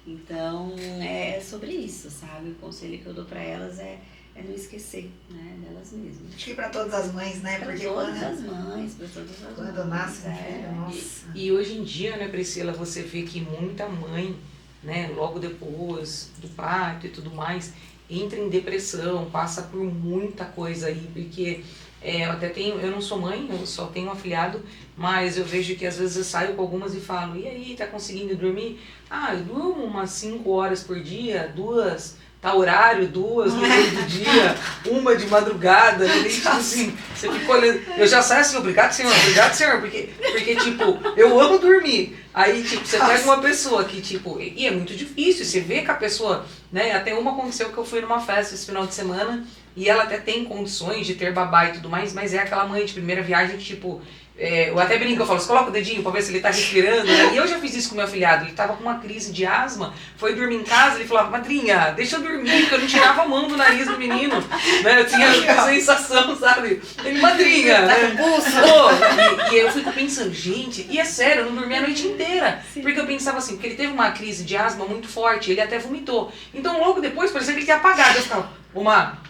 Então, é sobre isso, sabe? O conselho que eu dou para elas é não esquecer, né, delas mesmas. Acho que para todas as mães, né? Para todas as mães, para todas as mães. Quando nasce um filho, nossa. E hoje em dia, né, Priscila, você vê que muita mãe, né, logo depois do parto e tudo mais, entra em depressão, passa por muita coisa aí, porque eu não sou mãe, eu só tenho um afilhado, mas eu vejo que às vezes eu saio com algumas e falo, e aí, tá conseguindo dormir? Eu durmo umas 5 horas por dia, 2, tá horário, 2 no meio do dia, 1 de madrugada, né? E, tipo assim, você fica olhando. Eu já saio assim, obrigado, senhor, porque tipo, eu amo dormir. Aí, tipo, você pega uma pessoa que, tipo, e é muito difícil, você vê que a pessoa, né? Até uma aconteceu que eu fui numa festa esse final de semana e ela até tem condições de ter babá e tudo mais, mas é aquela mãe de primeira viagem que, tipo, eu até brinco, eu falo, você coloca o dedinho pra ver se ele tá respirando, né? E eu já fiz isso com meu afilhado, ele tava com uma crise de asma, foi dormir em casa, ele falava, madrinha, deixa eu dormir, porque eu não tirava a mão do nariz do menino, né? Eu tinha a sensação, sabe? Ele, madrinha, né? Pô, e eu fico pensando, gente, e é sério, eu não dormi a noite inteira, porque eu pensava assim, porque ele teve uma crise de asma muito forte, ele até vomitou, então logo depois parecia que ele tinha apagado, eu ficava, ô Mar,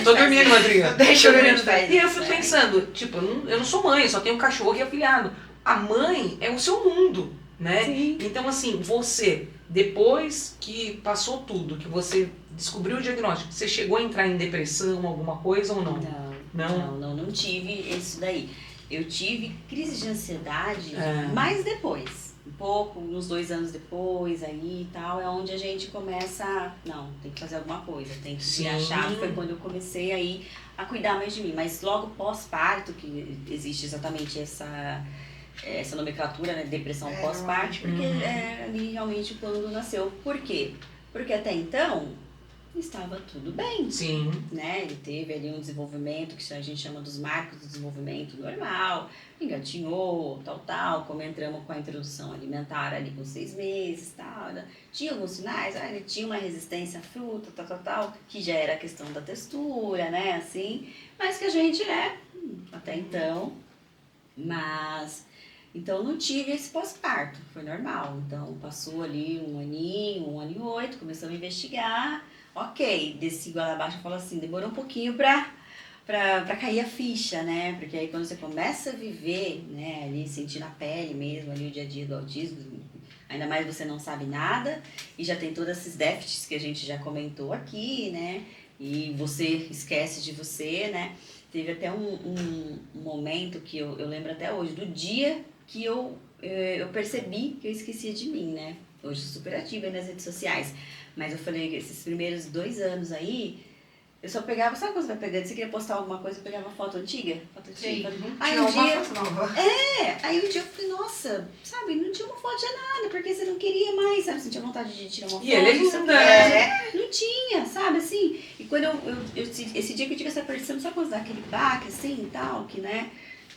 tô dormindo, madrinha. Deixa eu dormir. E eu fico pensando, tipo, eu não sou mãe, só tenho um cachorro e afilhado. A mãe é o seu mundo, né? Sim. Então, assim, você, depois que passou tudo, que você descobriu o diagnóstico, você chegou a entrar em depressão, alguma coisa ou não? Não tive isso daí. Eu tive crise de ansiedade, mas depois. Um pouco, uns 2 anos depois, aí e tal, é onde a gente começa, não, tem que fazer alguma coisa, tem que se achar. Foi quando eu comecei aí a cuidar mais de mim. Mas logo pós-parto, que existe exatamente essa nomenclatura, né, depressão pós-parto, porque é ali realmente quando nasceu. Por quê? Porque até então estava tudo bem. Sim. Né? Ele teve ali um desenvolvimento que a gente chama dos marcos do desenvolvimento normal, engatinhou, tal, como entramos com a introdução alimentar ali com 6 meses, tal, né? Tinha alguns sinais, ele tinha uma resistência à fruta, tal, que já era a questão da textura, né, assim, mas que a gente, né, até então, mas... Então, não tive esse pós-parto, foi normal. Então, passou ali 1 aninho, 1 ano e 8, começamos a investigar. Ok, desci igual abaixo e falo assim, demorou um pouquinho pra cair a ficha, né? Porque aí quando você começa a viver, né, ali, sentir na pele mesmo, ali o dia a dia do autismo, ainda mais você não sabe nada e já tem todos esses déficits que a gente já comentou aqui, né? E você esquece de você, né? Teve até um momento que eu lembro até hoje, do dia que eu percebi que eu esquecia de mim, né? Hoje sou super ativa aí nas redes sociais. Mas eu falei que esses primeiros 2 anos aí, eu só pegava, sabe quando você vai pegando? Você queria postar alguma coisa, eu pegava foto antiga? Sim. Aí um dia. Aí um dia eu falei, nossa, sabe, não tinha uma foto de nada, porque você não queria mais, sabe? Você tinha vontade de tirar uma foto. E ele é linda, né? Não tinha, sabe, assim. E quando esse dia que eu tive essa percepção, sabe quando dá aquele baque assim e tal, que, né?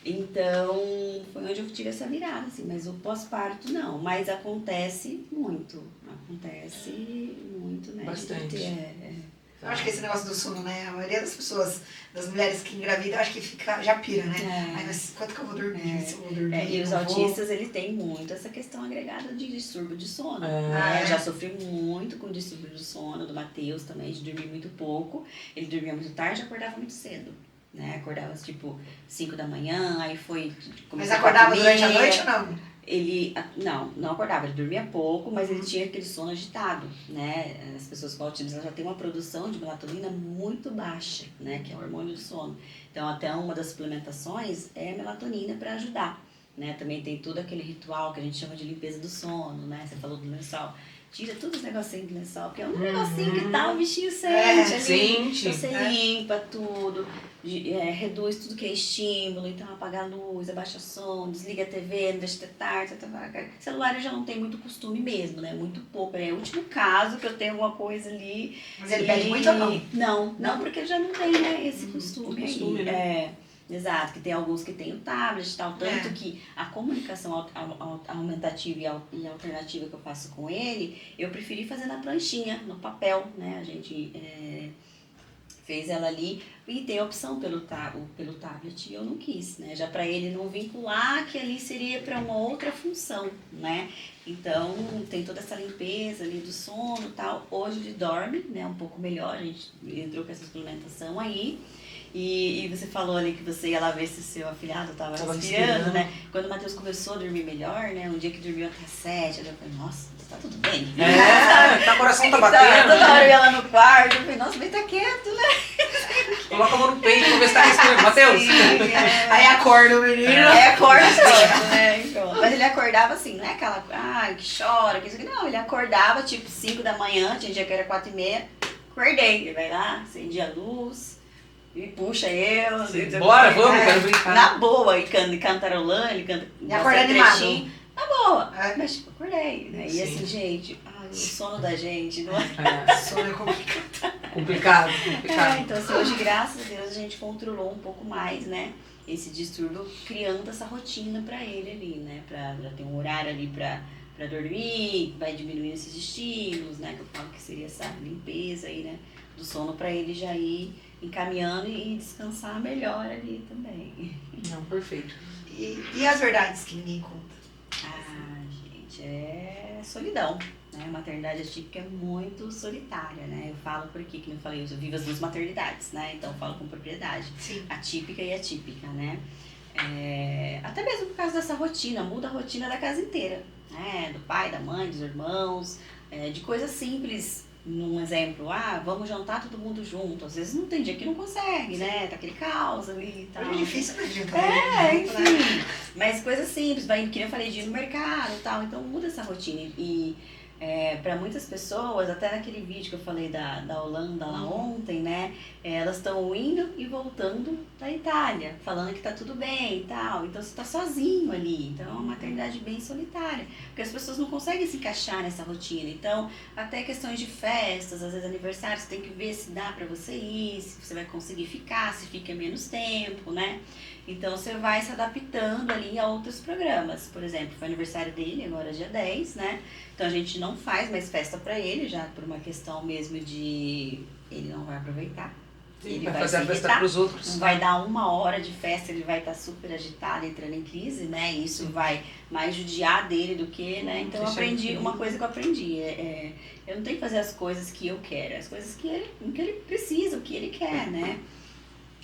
Então, foi onde eu tive essa virada, assim, mas o pós-parto não, mas acontece muito, né? Bastante. Eu acho que esse negócio do sono, né? A maioria das pessoas, das mulheres que engravidam, acho que já pira, né? Ai, mas quanto que eu vou dormir? Se eu vou dormir? E os autistas, ele tem muito essa questão agregada de distúrbio de sono. Eu já sofri muito com distúrbio do sono, do Matheus também, de dormir muito pouco. Ele dormia muito tarde e acordava muito cedo. Né? Acordava tipo 5 da manhã, aí foi... Mas acordava durante a noite ou não? Ele, não acordava, ele dormia pouco, mas ele tinha aquele sono agitado, né? As pessoas com autismo já têm uma produção de melatonina muito baixa, né? Que é o hormônio do sono. Então, até uma das suplementações é a melatonina para ajudar, né? Também tem todo aquele ritual que a gente chama de limpeza do sono, né? Você falou do lençol. Tira todos os negocinhos do lençol, porque é um negocinho que tá, o bichinho sente ali. Sente. Então, você limpa tudo, reduz tudo que é estímulo, então apaga a luz, abaixa o som, desliga a TV, não deixa ter tarde, celular eu já não tenho muito costume mesmo, né? Muito pouco. É o último caso que eu tenho alguma coisa ali. Mas ele pede muito ou não? Não, porque ele já não tem, né, esse costume aí. Né? Exato, que tem alguns que tem o tablet e tal, tanto que a comunicação aumentativa e alternativa que eu faço com ele, eu preferi fazer na pranchinha, no papel, né? A gente fez ela ali e tem a opção pelo tablet e eu não quis, né? Já para ele não vincular que ali seria para uma outra função, né? Então tem toda essa limpeza ali do sono e tal. Hoje ele dorme, né? Um pouco melhor, a gente entrou com essa suplementação aí. E você falou ali que você ia lá ver se o seu afilhado estava respirando, né? Quando o Matheus começou a dormir melhor, né? Um dia que dormiu até 7, eu falei, nossa, tá tudo bem? O coração tá batendo. Toda hora eu ia lá no quarto, eu falei, nossa, mas tá quieto, né? Coloca a mão no peito pra ver se tá respirando. Matheus! Aí acorda o menino. Acorda né? Mas ele acordava assim, não é aquela, que chora, que isso aqui. Não, ele acordava tipo 5 da manhã, tinha dia que era 4h30. acordei. Ele vai lá, acende a luz, e puxa eu. Bora, vamos, quero brincar. Na boa, e cantarolando, ele canta. E acorda animado. Na boa. É. Mas tipo, acordei, né? E Sim. assim, gente, o sono da gente, não é? Sono é complicado. Complicado, complicado. Então, assim, hoje, graças a Deus, a gente controlou um pouco mais, né? Esse distúrbio, criando essa rotina pra ele ali, né? Pra ter um horário ali pra dormir, vai diminuindo esses estímulos, né? Que eu falo que seria essa limpeza aí, né? Do sono pra ele já ir encaminhando e descansar melhor ali também. Não, perfeito. E as verdades que ninguém conta? Ah, gente, é solidão. Né? A maternidade atípica é muito solitária, né? Eu falo porque, que eu falei, eu vivo as duas maternidades, né? Então eu falo com propriedade. Sim. Atípica e atípica, né? Até mesmo por causa dessa rotina, muda a rotina da casa inteira, né? Do pai, da mãe, dos irmãos, de coisas simples. Num exemplo, vamos jantar todo mundo junto. Às vezes não tem dia que não consegue, né? Tá aquele caos ali e tal. É difícil, né, gente? Enfim. Mas coisas simples, que nem eu falei, de ir no mercado e tal. Então muda essa rotina. E para muitas pessoas, até naquele vídeo que eu falei da Holanda lá ontem, né? Elas estão indo e voltando da Itália, falando que tá tudo bem e tal. Então você tá sozinho ali. Então é uma maternidade bem solitária. Porque as pessoas não conseguem se encaixar nessa rotina. Então, até questões de festas, às vezes aniversários, você tem que ver se dá pra você ir, se você vai conseguir ficar, se fica menos tempo, né? Então você vai se adaptando ali a outros programas. Por exemplo, foi aniversário dele, agora dia 10, né? Então a gente não faz mais festa pra ele, já por uma questão mesmo de ele não vai aproveitar. Sim, Ele vai vai fazer a se festa irritar. pros outros. Não vai dar 1 hora de festa, ele vai estar super agitado, entrando em crise, né? E isso vai mais judiar dele do que, né? Então eu aprendi, uma coisa que eu aprendi, eu não tenho que fazer as coisas que eu quero, as coisas que ele precisa, o que ele quer, né?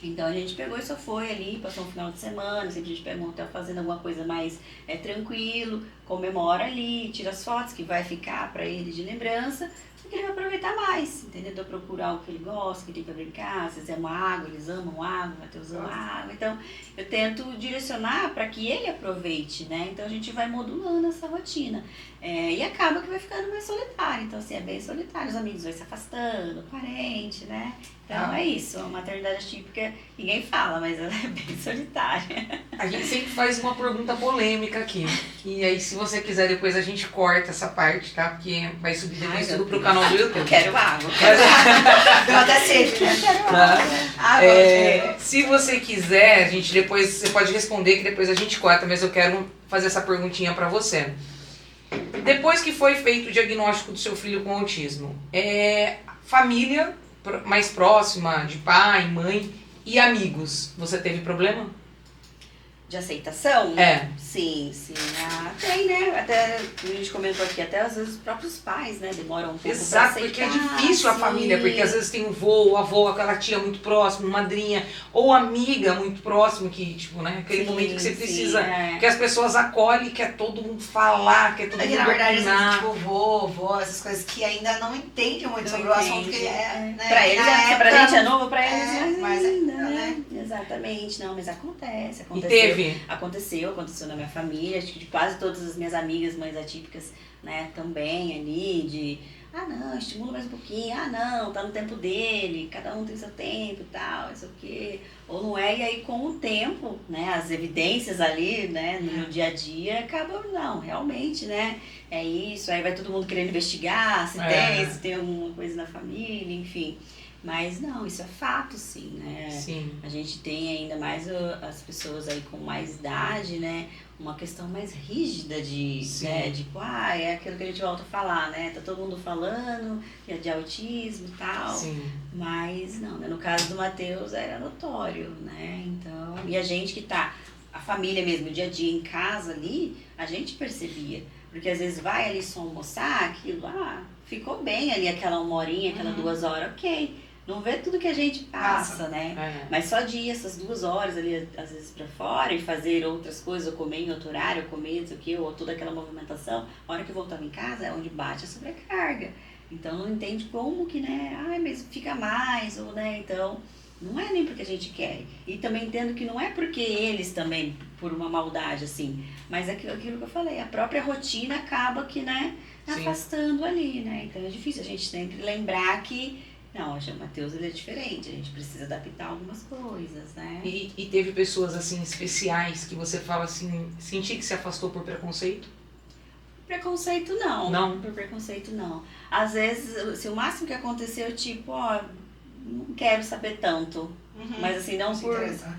Então a gente pegou e só foi ali, passou um final de semana, sempre a gente pega um hotel fazendo alguma coisa mais tranquilo, comemora ali, tira as fotos que vai ficar pra ele de lembrança, porque ele vai aproveitar mais, entendeu? Então procurar o que ele gosta, que tem pra brincar, se quiser uma água, eles amam água, Matheus ama água, então eu tento direcionar para que ele aproveite, né? Então a gente vai modulando essa rotina. E acaba que vai ficando mais solitário, então assim, é bem solitário, os amigos vão se afastando, o parente, né? Então é isso, a maternidade atípica, ninguém fala, mas ela é bem solitária. A gente sempre faz uma pergunta polêmica aqui. E aí, se você quiser, depois a gente corta essa parte, tá? Porque vai subir depois tudo pro canal do YouTube. Eu quero água. Deu até sede, né? Tá? Se você quiser, a gente depois, você pode responder que depois a gente corta, mas eu quero fazer essa perguntinha pra você. Depois que foi feito o diagnóstico do seu filho com autismo, família mais próxima, de pai, mãe e amigos, você teve problema? De aceitação? É. Sim. Tem, né? Até a gente comentou aqui, até às vezes os próprios pais, né? Demoram um pouco Exato, pra porque é aceitar, difícil a sim. família, porque às vezes tem um vô, avô, aquela tia muito próxima, madrinha, ou amiga muito próxima, que, tipo, né, aquele Sim, momento que você sim, precisa, que as pessoas acolhem, quer todo mundo falar, quer todo É que mundo na verdade, às vezes, opinar. tipo, vô, essas coisas que ainda não entendem muito sobre o assunto, que né? Pra eles, pra gente é novo, pra eles mas ainda, ainda, né? Exatamente, não, mas acontece. E teve? Aconteceu na minha família, acho que de quase todas as minhas amigas mães atípicas, né, também ali, não, estimula mais um pouquinho, não, tá no tempo dele, cada um tem seu tempo e tal, não sei o quê, ou não é, e aí com o tempo, né, as evidências ali, né, no dia a dia, acabam, não, realmente, né, é isso, aí vai todo mundo querendo investigar se tem alguma coisa na família, enfim. Mas não, isso é fato, sim, né? Sim. A gente tem ainda mais as pessoas aí com mais idade, né? Uma questão mais rígida né? Tipo, é aquilo que a gente volta a falar, né? Tá todo mundo falando de autismo e tal. Sim. Mas não, né? No caso do Matheus era notório, né? Então, e a gente que tá, a família mesmo, o dia a dia em casa ali, a gente percebia. Porque às vezes vai ali só almoçar, aquilo, ficou bem ali aquela 1 horinha, aquela 2 horas, ok. Não vê tudo que a gente passa, né? Mas só de ir essas 2 horas ali, às vezes, pra fora e fazer outras coisas, ou comer em outro horário, ou comer não sei o quê, ou toda aquela movimentação, a hora que voltava em casa é onde bate a sobrecarga. Então, não entende como que, né? Mas fica mais, ou, né? Então, não é nem porque a gente quer. E também entendo que não é porque eles também, por uma maldade, assim, mas aquilo que eu falei, a própria rotina acaba que, né, afastando ali, né? Então, é difícil a gente sempre lembrar que Não, o Matheus ele é diferente, a gente precisa adaptar algumas coisas, né? E teve pessoas assim especiais que você fala assim, senti que se afastou por preconceito? Preconceito não. Não? Por preconceito não. Às vezes, assim, o máximo que aconteceu, tipo, ó, não quero saber tanto. Mas assim, não Se por. interessa.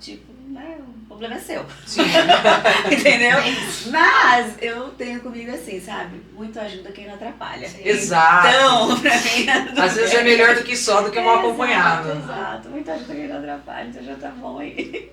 Tipo, né, o problema é seu. Sim. Entendeu? Mas eu tenho comigo assim, sabe? Muito ajuda quem não atrapalha. Sim. Exato. Então, pra mim. Às vezes é melhor do que só, do que mal acompanhado. Exato. Muito ajuda quem não atrapalha, então já tá bom aí.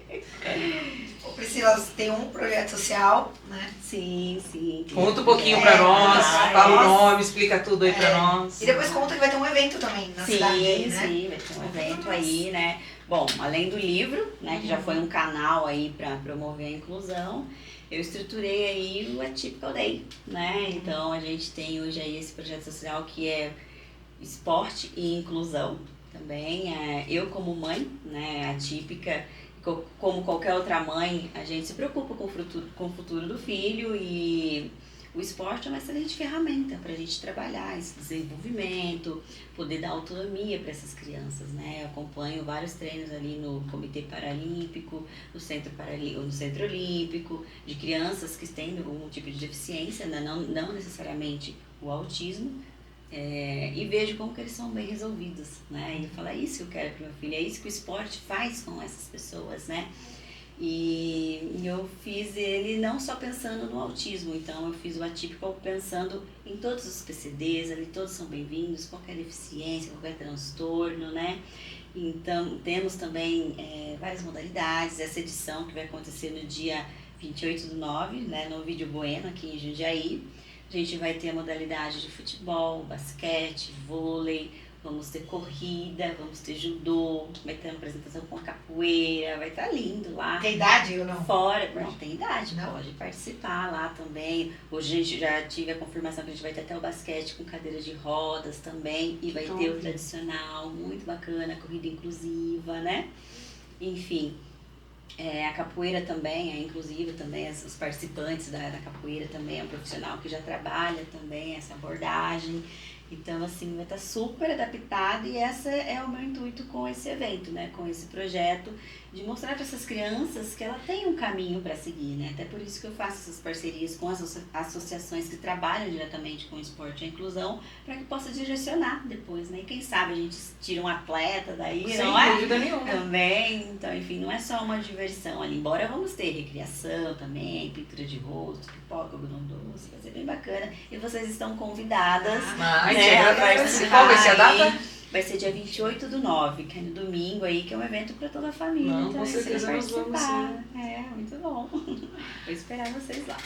Ô, Priscila, você tem um projeto social, né? Sim, sim. Conta um pouquinho pra nós, fala o nós. nome, explica tudo aí pra nós. E depois conta que vai ter um evento também na cidade aí, né? Sim, vai ter um evento aí, né? Bom, além do livro, né, que já foi um canal aí para promover a inclusão, eu estruturei aí o Atypical Day, né? Então a gente tem hoje aí esse projeto social que é esporte e inclusão também. Eu como mãe, né, atípica, como qualquer outra mãe, a gente se preocupa com o futuro do filho e o esporte é uma excelente ferramenta para a gente trabalhar esse desenvolvimento, poder dar autonomia para essas crianças, né? Eu acompanho vários treinos ali no Comitê Paralímpico, no Centro Olímpico, de crianças que têm algum tipo de deficiência, né? Não necessariamente o autismo, e vejo como que eles são bem resolvidos, né? E eu falo, é isso que eu quero para meu filho, é isso que o esporte faz com essas pessoas, né? E eu fiz ele não só pensando no autismo, então eu fiz o Atypical pensando em todos os PCDs, ali todos são bem-vindos, qualquer deficiência, qualquer transtorno, né? Então temos também várias modalidades, essa edição que vai acontecer no dia 28/9, né, no Vídeo Bueno, aqui em Jundiaí. A gente vai ter a modalidade de futebol, basquete, vôlei, vamos ter corrida, vamos ter judô, vai ter uma apresentação com capoeira, vai estar lindo lá. Tem idade ou não? Fora, não tem idade, Não? pode participar lá também. Hoje a gente já tive a confirmação que a gente vai ter até o basquete com cadeira de rodas também. E vai ter o tradicional, muito bacana, corrida inclusiva, né? Enfim, a capoeira também é inclusiva também, os participantes da capoeira também é um profissional que já trabalha também essa abordagem. Então, assim, vai estar super adaptado e esse é o meu intuito com esse evento, né? Com esse projeto, de mostrar para essas crianças que ela tem um caminho para seguir, né? Até por isso que eu faço essas parcerias com as associações que trabalham diretamente com o esporte e a inclusão, para que possa direcionar depois, né? E quem sabe a gente tira um atleta daí, Sem não é? dúvida nenhuma. Também, então, enfim, não é só uma diversão ali, embora vamos ter recriação também, pintura de rosto, pipoca, algodão doce, vai ser bem bacana. E vocês estão convidadas, Mas né, a qual vai ser a data? aí. Vai ser dia 28/9, que é no domingo aí, que é um evento para toda a família. Não, então, com certeza nós vamos sim. Muito bom. Vou esperar vocês lá.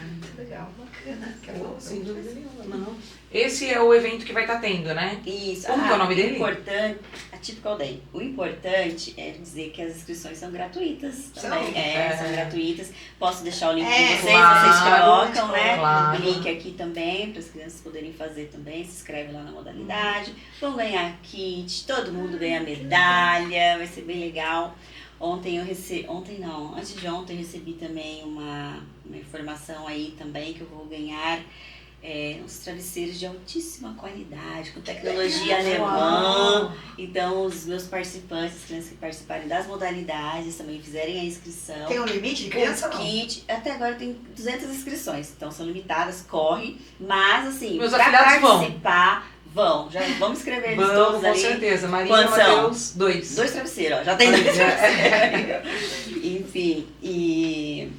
Muito legal, bacana. Que bom. Sem dúvida nenhuma. Não. Esse é o evento que vai estar tendo, né? Isso. Como que é o nome dele? Importante, Atypical Day. O importante é dizer que as inscrições são gratuitas também. São gratuitas. Posso deixar o link com vocês, claro, vocês colocam, né? claro. O link aqui também, para as crianças poderem fazer também. Se inscreve lá na modalidade. Vão ganhar kit, todo mundo ganha medalha, vai ser bem legal. Antes de ontem eu recebi também uma informação aí também que eu vou ganhar uns travesseiros de altíssima qualidade, com tecnologia alemã. Então os meus participantes, as crianças que participarem das modalidades também fizerem a inscrição. Tem um limite de criança o ou não? kit, até agora tem 200 inscrições, então são limitadas, corre, mas assim, Meus para afilhados participar, já vamos escrever eles todos Vamos, com ali. certeza. Maria e Quantos são? Matheus, 2. 2 travesseiros, ó, já tem 2 travesseiros. Enfim, e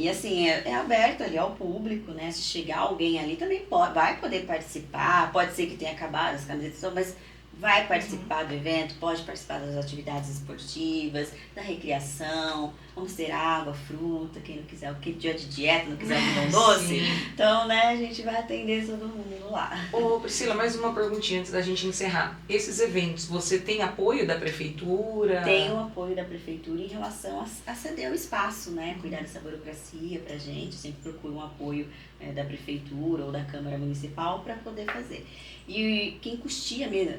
assim, é aberto ali ao público, né? Se chegar alguém ali também vai poder participar, pode ser que tenha acabado as camisetas, mas vai participar do evento, pode participar das atividades esportivas, da recreação, vamos ter água, fruta, quem não quiser, quem tiver de dieta, não quiser algodão doce. Então, né, a gente vai atender todo mundo lá. Ô, Priscila, mais uma perguntinha antes da gente encerrar. Esses eventos, você tem apoio da prefeitura? Tem o apoio da prefeitura em relação a ceder o espaço, né? Cuidar dessa burocracia pra gente, sempre procuro um apoio da prefeitura ou da Câmara Municipal para poder fazer. E quem custeia mesmo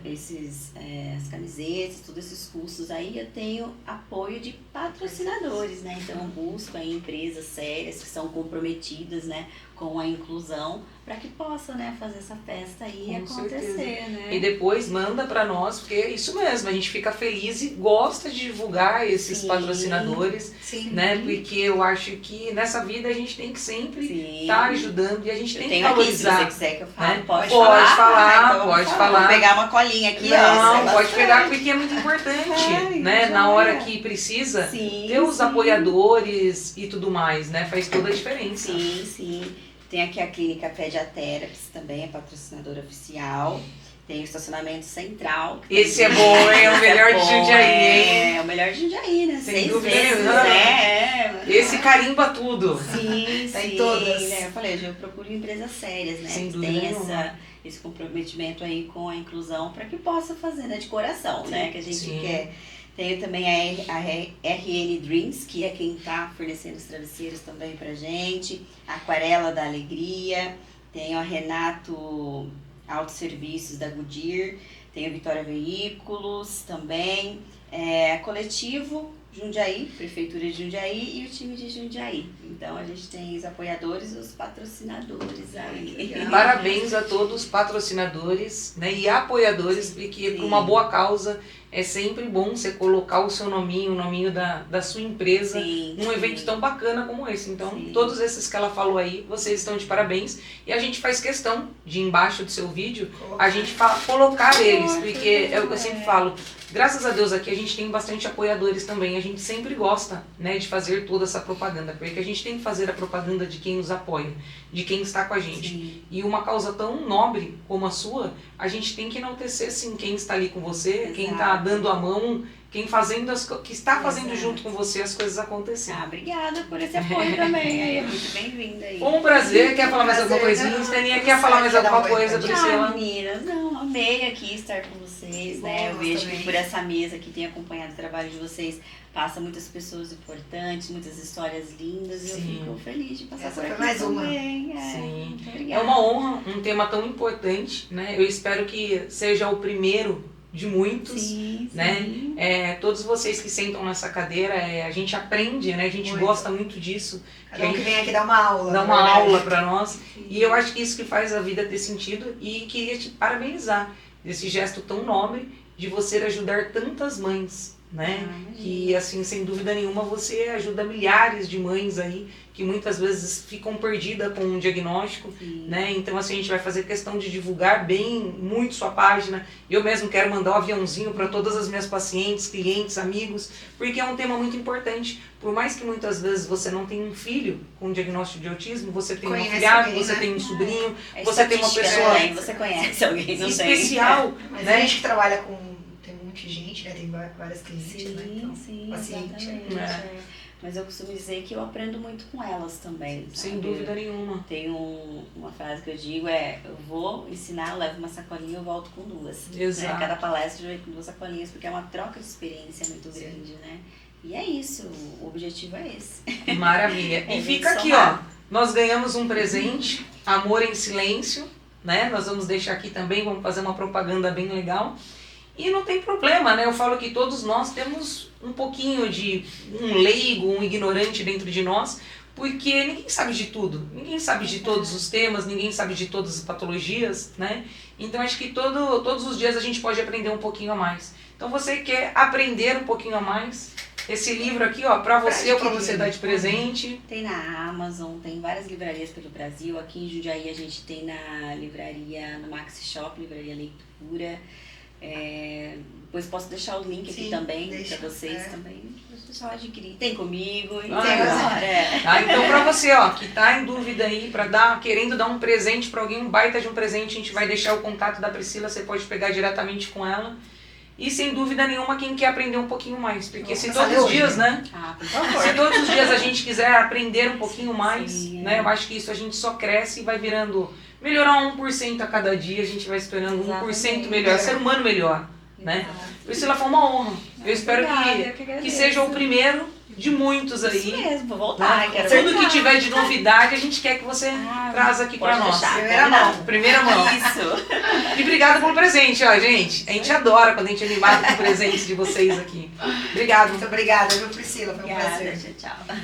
as camisetas, todos esses custos aí, eu tenho apoio de patrocinadores, né? Então eu busco aí empresas sérias que são comprometidas, né, com a inclusão, para que possa, né, fazer essa festa aí Com acontecer, certeza. né? E depois manda pra nós, porque é isso mesmo, a gente fica feliz e gosta de divulgar esses Sim. patrocinadores, Sim. né? Porque eu acho que nessa vida a gente tem que sempre Sim. estar ajudando e a gente Eu tem que tenho aqui, se valorizar. você quiser que eu fale, né? pode Pode falar. falar, Então, pode vou falar. pegar uma colinha aqui, ó. Não, pode pegar porque é muito importante, Ai, né? joia. Na hora que precisa, Sim, ter os sim. apoiadores e tudo mais, né? Faz toda a diferença. Sim, sim. Tem aqui a clínica Pediatherapies, também é patrocinadora oficial. Tem o estacionamento central. Esse é bom, hein? É o Esse melhor de bom, Jundiaí, hein? É o melhor de Jundiaí, né? Sem 6 dúvida vezes, nenhuma. né? Esse carimba tudo. Sim, Tem sim. todas. Né? Eu falei, eu procuro empresas sérias, né? Sem que dúvida tem nenhuma. esse comprometimento aí com a inclusão para que possa fazer, né? De coração, né? Que a gente Sim. quer. Tenho também a RN Dreams, que é quem está fornecendo os travesseiros também pra gente. A Aquarela da Alegria. Tenho a Renato Autosserviços da Goodyear. Tenho a Vitória Veículos também. Coletivo Jundiaí, Prefeitura de Jundiaí e o time de Jundiaí. Então a gente tem os apoiadores e os patrocinadores aí. Parabéns a todos os patrocinadores, né, e apoiadores, porque Sim. por uma boa causa é sempre bom você colocar o seu nominho, o nominho da sua empresa Sim, num sim. evento tão bacana como esse. Então, Sim. todos esses que ela falou aí, vocês estão de parabéns. E a gente faz questão de, embaixo do seu vídeo, a gente colocar eles, porque eu sempre falo, graças a Deus aqui a gente tem bastante apoiadores também. A gente sempre gosta, né, de fazer toda essa propaganda, porque a gente tem que fazer a propaganda de quem nos apoia, de quem está com a gente. Sim. E uma causa tão nobre como a sua, a gente tem que enaltecer sim quem está ali com você, quem está Exato. dando a mão, quem fazendo que está fazendo Exato. junto com você as coisas acontecerem. Obrigada por esse apoio também. Aí é muito bem-vinda aí. Um prazer. Quer falar mais alguma Prazer, coisinha? né? Staninha, quer falar mais alguma Quer dar um coisa, oi, Priscila? Meninas, não, amei aqui estar com vocês, Que né? bom, Eu vejo também. que por essa mesa que tem acompanhado o trabalho de vocês, passa muitas pessoas importantes, muitas histórias lindas, e eu Sim. fico feliz de passar Essa por foi aqui mais uma. também. Sim. Muito É obrigada. uma honra, um tema tão importante, né? Eu espero que seja o primeiro de muitos. Sim, né? sim. Todos vocês que sentam nessa cadeira, a gente aprende, né? A gente Muito. gosta muito disso. Cada um que vem aqui dar uma aula. Dá na uma verdade. aula para nós. E eu acho que isso que faz a vida ter sentido. E queria te parabenizar desse gesto tão nobre de você ajudar tantas mães, né? Que, assim, sem dúvida nenhuma, você ajuda milhares de mães aí que muitas vezes ficam perdidas com um diagnóstico, Sim. né? Então, assim, a gente vai fazer questão de divulgar bem, muito sua página. Eu mesmo quero mandar um aviãozinho para todas as minhas pacientes, clientes, amigos, porque é um tema muito importante. Por mais que muitas vezes você não tenha um filho com diagnóstico de autismo, você tem um Conhece afilhado, alguém, você né? tem um sobrinho, É você tem uma estatística pessoa também, você conhece alguém, não tem? especial, Mas né? a gente que trabalha com. Tem um monte de gente, né? Tem várias clientes, né? Sim, Então, sim, paciente. exatamente. É. Mas eu costumo dizer que eu aprendo muito com elas também. Sem sabe? dúvida nenhuma. Tem uma frase que eu digo eu vou ensinar, eu levo uma sacolinha e eu volto com duas. Exato. Né? Cada palestra eu venho com 2 sacolinhas, porque é uma troca de experiência muito Sim. grande, né? E é isso, o objetivo é esse. Maravilha. E É, fica gente, aqui, ó. somar. Nós ganhamos um presente, Amor em Silêncio, né? Nós vamos deixar aqui também, vamos fazer uma propaganda bem legal. E não tem problema, né? Eu falo que todos nós temos um pouquinho de um leigo, um ignorante dentro de nós, porque ninguém sabe de tudo. Ninguém sabe de todos os temas, ninguém sabe de todas as patologias, né? Então acho que todos os dias a gente pode aprender um pouquinho a mais. Então você quer aprender um pouquinho a mais? Esse livro aqui, ó, pra você ou pra você dar de presente. Tem na Amazon, tem várias livrarias pelo Brasil. Aqui em Jundiaí a gente tem na livraria, no Maxi Shop, Livraria Leitura. Depois posso deixar o link aqui Sim, também deixa, pra vocês também. O pessoal adquirir. Tem comigo, e tem Ah, agora. Tá? Então pra você, ó, que tá em dúvida aí, querendo dar um presente pra alguém, um baita de um presente, a gente vai deixar o contato da Priscila, você pode pegar diretamente com ela. E sem dúvida nenhuma, quem quer aprender um pouquinho mais. Porque se Vamos todos fazer os dias, hoje, né? Por favor. Se todos os dias a gente quiser aprender um pouquinho mais, Sim, né? Eu acho que isso a gente só cresce e vai virando, melhorar 1% a cada dia, a gente vai se tornando 1% Exatamente. melhor, ser humano melhor, né? Priscila, foi uma honra. Eu espero Obrigada, eu que que agradeço. seja o primeiro de muitos aí. Isso mesmo, vou voltar. Né? Quero Tudo voltar. que tiver de novidade, a gente quer que você traz aqui pra pode nós. deixar. Primeira mão. Primeira mão. Isso. E obrigada pelo presente, ó, gente. A gente adora quando a gente é animado com presentes de vocês aqui. Obrigado. Muito obrigada, viu, Priscila? Foi um Obrigada, prazer. tchau, tchau.